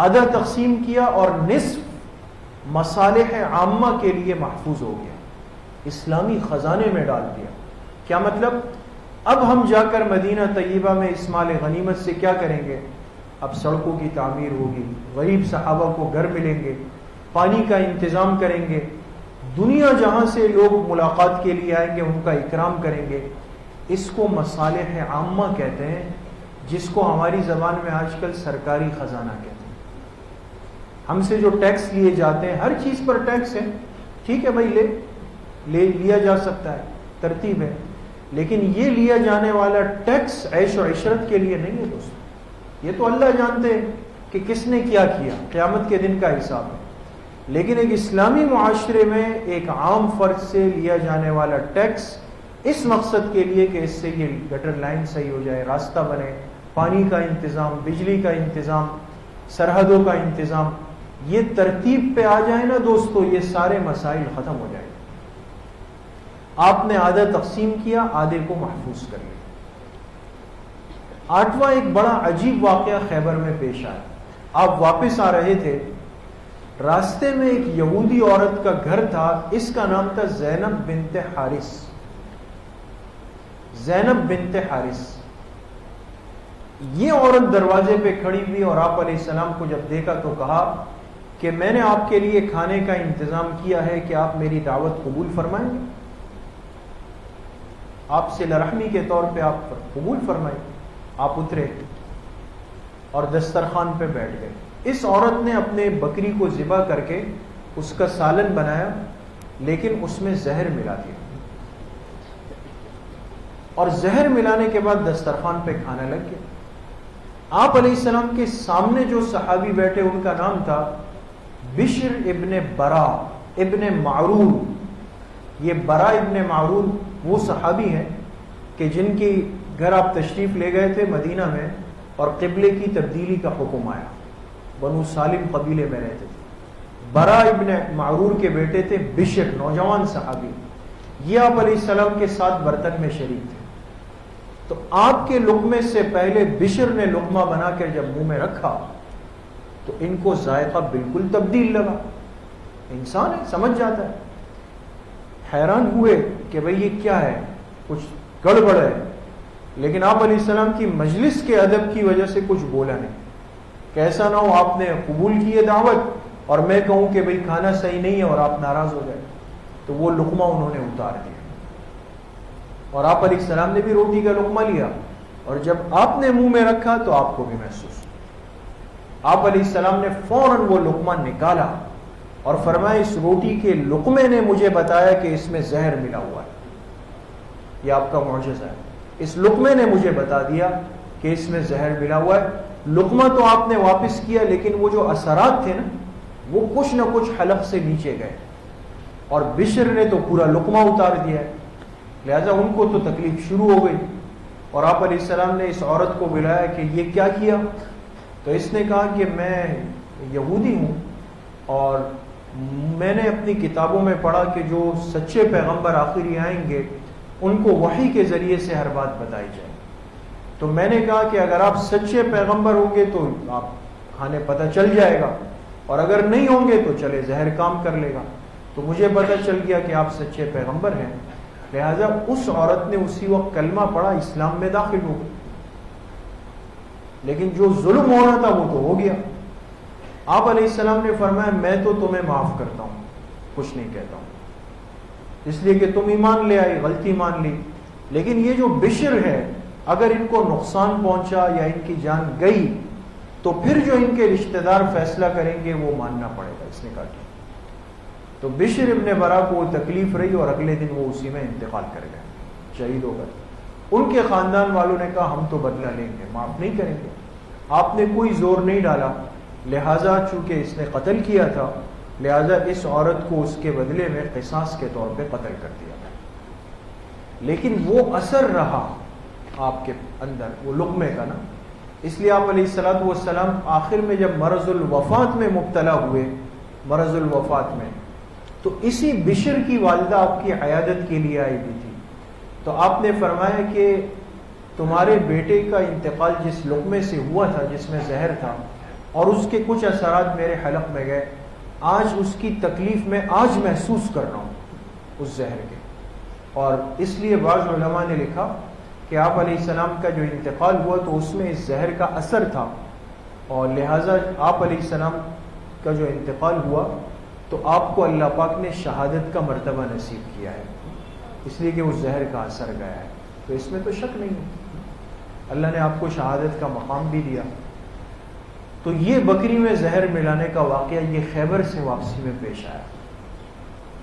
آدھا تقسیم کیا اور نصف مصالح عامہ کے لیے محفوظ ہو گیا، اسلامی خزانے میں ڈال دیا۔ کیا مطلب؟ اب ہم جا کر مدینہ طیبہ میں اس مال غنیمت سے کیا کریں گے؟ اب سڑکوں کی تعمیر ہوگی، غریب صحابہ کو گھر ملیں گے، پانی کا انتظام کریں گے، دنیا جہاں سے لوگ ملاقات کے لیے آئیں گے ان کا اکرام کریں گے۔ اس کو مصالح عامہ کہتے ہیں، جس کو ہماری زبان میں آج کل سرکاری خزانہ کہتے ہیں۔ ہم سے جو ٹیکس لیے جاتے ہیں، ہر چیز پر ٹیکس ہے، ٹھیک ہے بھائی، لیا جا سکتا ہے، ترتیب ہے، لیکن یہ لیا جانے والا ٹیکس عیش و عشرت کے لیے نہیں ہے دوستو۔ یہ تو اللہ جانتے ہیں کہ کس نے کیا کیا، قیامت کے دن کا حساب ہے۔ لیکن ایک اسلامی معاشرے میں ایک عام فرد سے لیا جانے والا ٹیکس اس مقصد کے لیے کہ اس سے یہ گٹر لائن صحیح ہو جائے، راستہ بنے، پانی کا انتظام، بجلی کا انتظام، سرحدوں کا انتظام، یہ ترتیب پہ آ جائے نا دوستو، یہ سارے مسائل ختم ہو جائیں۔ آپ نے آدھا تقسیم کیا، آدھے کو محفوظ کر لیا۔ آٹھواں ایک بڑا عجیب واقعہ خیبر میں پیش آیا۔ آپ واپس آ رہے تھے، راستے میں ایک یہودی عورت کا گھر تھا، اس کا نام تھا زینب بنت حارث۔ زینب بنت حارث، یہ عورت دروازے پہ کھڑی ہوئی اور آپ علیہ السلام کو جب دیکھا تو کہا کہ میں نے آپ کے لیے کھانے کا انتظام کیا ہے کہ آپ میری دعوت قبول فرمائیں گے؟ آپ سے رحمی کے طور پہ آپ قبول فرمائیں۔ آپ اترے اور دسترخوان پہ بیٹھ گئے۔ اس عورت نے اپنے بکری کو ذبح کر کے اس کا سالن بنایا، لیکن اس میں زہر ملا دیا، اور زہر ملانے کے بعد دسترخوان پہ کھانا لگ گیا۔ آپ علیہ السلام کے سامنے جو صحابی بیٹھے ان کا نام تھا بشر ابن برا ابن معرور۔ یہ برا ابن معرور وہ صحابی ہیں کہ جن کی گھر آپ تشریف لے گئے تھے مدینہ میں، اور قبلے کی تبدیلی کا حکم آیا، بنو سالم قبیلے میں رہتے تھے۔ برا ابن معرور کے بیٹے تھے بشر، نوجوان صحابی، یہ آپ علیہ السلام کے ساتھ برتن میں شریک تھے۔ تو آپ کے لقمے سے پہلے بشر نے لقمہ بنا کر جب منہ میں رکھا تو ان کو ذائقہ بالکل تبدیل لگا۔ انسان ہے، سمجھ جاتا ہے۔ حیران ہوئے کہ بھئی یہ کیا ہے، کچھ گڑبڑ ہے، لیکن آپ علیہ السلام کی مجلس کے ادب کی وجہ سے کچھ بولا نہیں کہ ایسا نہ ہو آپ نے قبول کی ہے دعوت اور میں کہوں کہ بھئی کھانا صحیح نہیں ہے اور آپ ناراض ہو گئے تو وہ لقمہ انہوں نے اتار دیا. اور آپ علیہ السلام نے بھی روٹی کا لقمہ لیا اور جب آپ نے منہ میں رکھا تو آپ کو بھی محسوس. آپ علیہ السلام نے فوراً وہ لقمہ نکالا اور فرمایا اس روٹی کے لقمے نے مجھے بتایا کہ اس میں زہر ملا ہوا ہے. یہ آپ کا معجزہ ہے. اس لقمے نے مجھے بتا دیا کہ اس میں زہر ملا ہوا ہے. لقمہ تو آپ نے واپس کیا لیکن وہ جو اثرات تھے نا وہ کچھ نہ کچھ حلق سے نیچے گئے اور بشر نے تو پورا لقمہ اتار دیا ہے. لہذا ان کو تو تکلیف شروع ہو گئی اور آپ علیہ السلام نے اس عورت کو بلایا کہ یہ کیا کیا؟ تو اس نے کہا کہ میں یہودی ہوں اور میں نے اپنی کتابوں میں پڑھا کہ جو سچے پیغمبر آخری آئیں گے ان کو وحی کے ذریعے سے ہر بات بتائی جائے. تو میں نے کہا کہ اگر آپ سچے پیغمبر ہوں گے تو آپ کھانے پتہ چل جائے گا اور اگر نہیں ہوں گے تو چلے زہر کام کر لے گا. تو مجھے پتہ چل گیا کہ آپ سچے پیغمبر ہیں. لہذا اس عورت نے اسی وقت کلمہ پڑھا, اسلام میں داخل ہو گئی. لیکن جو ظلم ہونا تھا وہ تو ہو گیا. آپ علیہ السلام نے فرمایا میں تو تمہیں معاف کرتا ہوں, کچھ نہیں کہتا ہوں, اس لیے کہ تم ایمان لے آئی, غلطی مان لی. لیکن یہ جو بشر ہے اگر ان کو نقصان پہنچا یا ان کی جان گئی تو پھر جو ان کے رشتہ دار فیصلہ کریں گے وہ ماننا پڑے گا. اس نے کہا کہ تو بشر ابن برا کو وہ تکلیف رہی اور اگلے دن وہ اسی میں انتقال کر گئے, شہید ہو گئے. ان کے خاندان والوں نے کہا ہم تو بدلہ لیں گے, معاف نہیں کریں گے. آپ نے کوئی زور نہیں ڈالا, لہٰذا چونکہ اس نے قتل کیا تھا لہٰذا اس عورت کو اس کے بدلے میں قصاص کے طور پہ قتل کر دیا گیا. لیکن وہ اثر رہا آپ کے اندر وہ لقمے کا نا, اس لیے آپ علیہ الصلوۃ والسلام آخر میں جب مرض الوفات میں مبتلا ہوئے, مرض الوفات میں, تو اسی بشر کی والدہ آپ کی عیادت کے لیے آئی ہوئی تھی. تو آپ نے فرمایا کہ تمہارے بیٹے کا انتقال جس لقمے سے ہوا تھا جس میں زہر تھا اور اس کے کچھ اثرات میرے حلق میں گئے, آج اس کی تکلیف میں آج محسوس کر رہا ہوں اس زہر کے. اور اس لیے بعض علماء نے لکھا کہ آپ علیہ السلام کا جو انتقال ہوا تو اس میں اس زہر کا اثر تھا اور لہٰذا آپ علیہ السلام کا جو انتقال ہوا تو آپ کو اللہ پاک نے شہادت کا مرتبہ نصیب کیا ہے, اس لیے کہ اس زہر کا اثر گیا ہے. تو اس میں تو شک نہیں ہے, اللہ نے آپ کو شہادت کا مقام بھی دیا. تو یہ بکری میں زہر ملانے کا واقعہ یہ خیبر سے واپسی میں پیش آیا.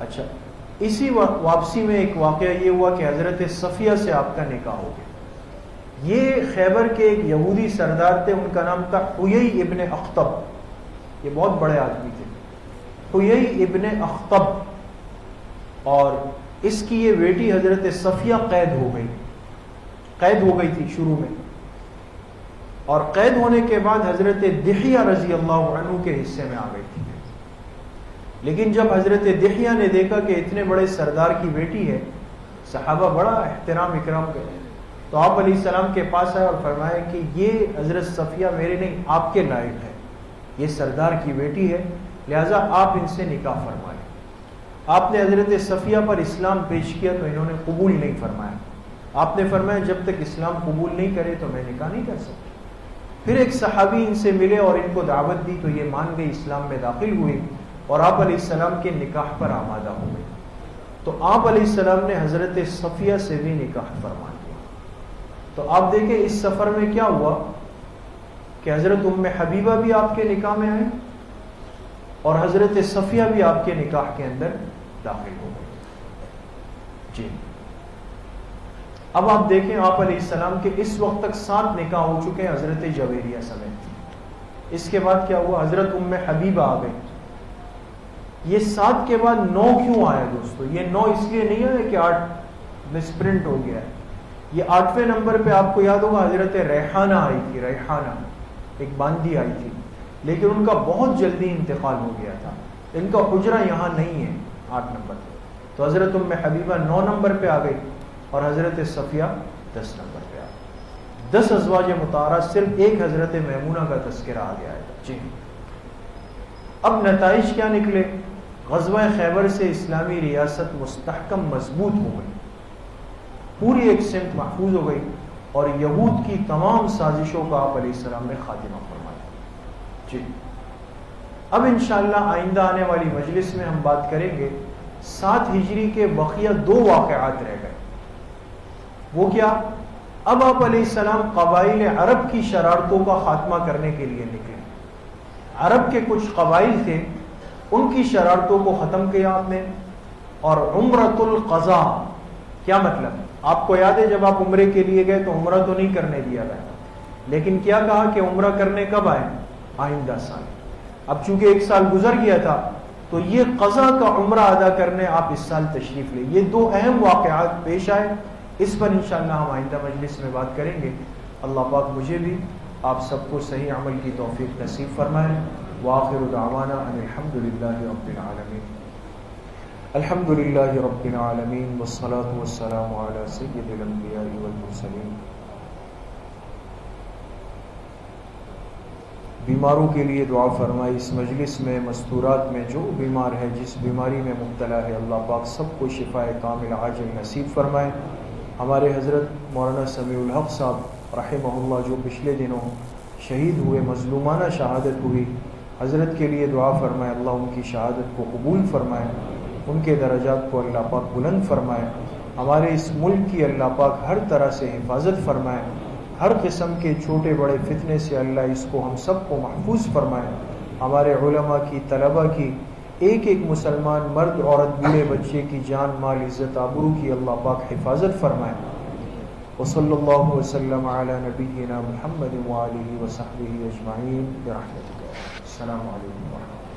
اچھا, اسی واپسی میں ایک واقعہ یہ ہوا کہ حضرت صفیہ سے آپ کا نکاح ہو گیا. یہ خیبر کے ایک یہودی سردار تھے, ان کا نام تھا حیی ابن اخطب. یہ بہت بڑے آدمی تھے, حیی ابن اخطب. اور اس کی یہ بیٹی حضرت صفیہ قید ہو گئی تھی شروع میں, اور قید ہونے کے بعد حضرت دحیہ رضی اللہ عنہ کے حصے میں آ گئی تھی. لیکن جب حضرت دحیہ نے دیکھا کہ اتنے بڑے سردار کی بیٹی ہے, صحابہ بڑا احترام اکرام کرے, تو آپ علیہ السلام کے پاس آئے اور فرمایا کہ یہ حضرت صفیہ میرے نہیں آپ کے لائق ہے, یہ سردار کی بیٹی ہے, لہذا آپ ان سے نکاح فرمائیں. آپ نے حضرت صفیہ پر اسلام پیش کیا تو انہوں نے قبول نہیں فرمایا. آپ نے فرمایا جب تک اسلام قبول نہیں کرے تو میں نکاح نہیں کر سکتا. پھر ایک صحابی ان سے ملے اور ان کو دعوت دی تو یہ مان گئی, اسلام میں داخل ہوئی اور آپ علیہ السلام کے نکاح پر آمادہ ہو گئی. تو آپ علیہ السلام نے حضرت صفیہ سے بھی نکاح فرما دیا. تو آپ دیکھیں اس سفر میں کیا ہوا کہ حضرت ام حبیبہ بھی آپ کے نکاح میں آئے اور حضرت صفیہ بھی آپ کے نکاح کے اندر داخل ہو گئی. جی, اب آپ دیکھیں آپ علیہ السلام کے اس وقت تک 7 نکاح ہو چکے ہیں حضرت جویریہ سمیت. اس کے بعد کیا ہوا, حضرت ام حبیبہ آ گئی. یہ 7 کے بعد 9 کیوں آیا دوستو؟ یہ 9 اس لیے نہیں آیا کہ 8 میں سپرنٹ ہو گیا ہے. یہ 8ویں نمبر پہ آپ کو یاد ہوگا حضرت ریحانہ آئی تھی, ریحانہ ایک باندی آئی تھی, لیکن ان کا بہت جلدی انتقال ہو گیا تھا. ان کا حجرہ یہاں نہیں ہے 8 نمبر پہ. تو حضرت ام حبیبہ 9 نمبر پہ آ گئی اور حضرت صفیہ 10 نمبر پہ آ گئی. 10 ازواج مطہرات, صرف ایک حضرت میمونہ کا تذکرہ آ گیا ہے. جی, اب نتائج کیا نکلے؟ غزوہ خیبر سے اسلامی ریاست مستحکم مضبوط ہو گئی, پوری ایک سمت محفوظ ہو گئی اور یہود کی تمام سازشوں کا آپ علیہ السلام نے خاتمہ فرمایا. جی, اب انشاءاللہ آئندہ آنے والی مجلس میں ہم بات کریں گے 7 ہجری کے بقیہ 2 واقعات رہ گئے. وہ کیا؟ اب آپ علیہ السلام قبائل عرب کی شرارتوں کا خاتمہ کرنے کے لیے نکلے. عرب کے کچھ قبائل تھے، ان کی شرارتوں کو ختم کیا آپ نے. اور عمرۃ القضاء کیا مطلب؟ آپ کو یاد ہے جب آپ عمرے کے لیے گئے تو عمرہ تو نہیں کرنے دیا گیا، لیکن کیا کہا کہ عمرہ کرنے کب آئے؟ آئندہ سال. اب چونکہ 1 سال گزر گیا تھا تو یہ قضا کا عمرہ ادا کرنے آپ اس سال تشریف لیں. یہ 2 اہم واقعات پیش آئے، اس پر انشاءاللہ ہم آئندہ مجلس میں بات کریں گے. اللہ پاک مجھے بھی آپ سب کو صحیح عمل کی توفیق نصیب فرمائے. وآخر دعوانا ان الحمدللہ رب العالمین. الحمدللہ رب العالمین والصلاة والسلام علی سید الانبیاء والمرسلین. بیماروں کے لیے دعا فرمائی. اس مجلس میں مستورات میں جو بیمار ہے، جس بیماری میں مبتلا ہے، اللہ پاک سب کو شفاء کامل عاجل نصیب فرمائے. ہمارے حضرت مولانا سمیع الحق صاحب رحمہ اللہ جو پچھلے دنوں شہید ہوئے، مظلومانہ شہادت ہوئی، حضرت کے لیے دعا فرمائے. اللہ ان کی شہادت کو قبول فرمائے، ان کے درجات کو اللہ پاک بلند فرمائے. ہمارے اس ملک کی اللہ پاک ہر طرح سے حفاظت فرمائے. ہر قسم کے چھوٹے بڑے فتنے سے اللہ اس کو ہم سب کو محفوظ فرمائے. ہمارے علماء کی، طلباء کی، ایک ایک مسلمان مرد عورت بوڑھے بچے کی جان مال عزت آبرو کی اللہ پاک حفاظت فرمائے. وصلی اللہ وسلم علی نبینا محمد وآلہ وصحبہ اجمعین برحمتک. السلام علیکم ورحمۃ اللہ.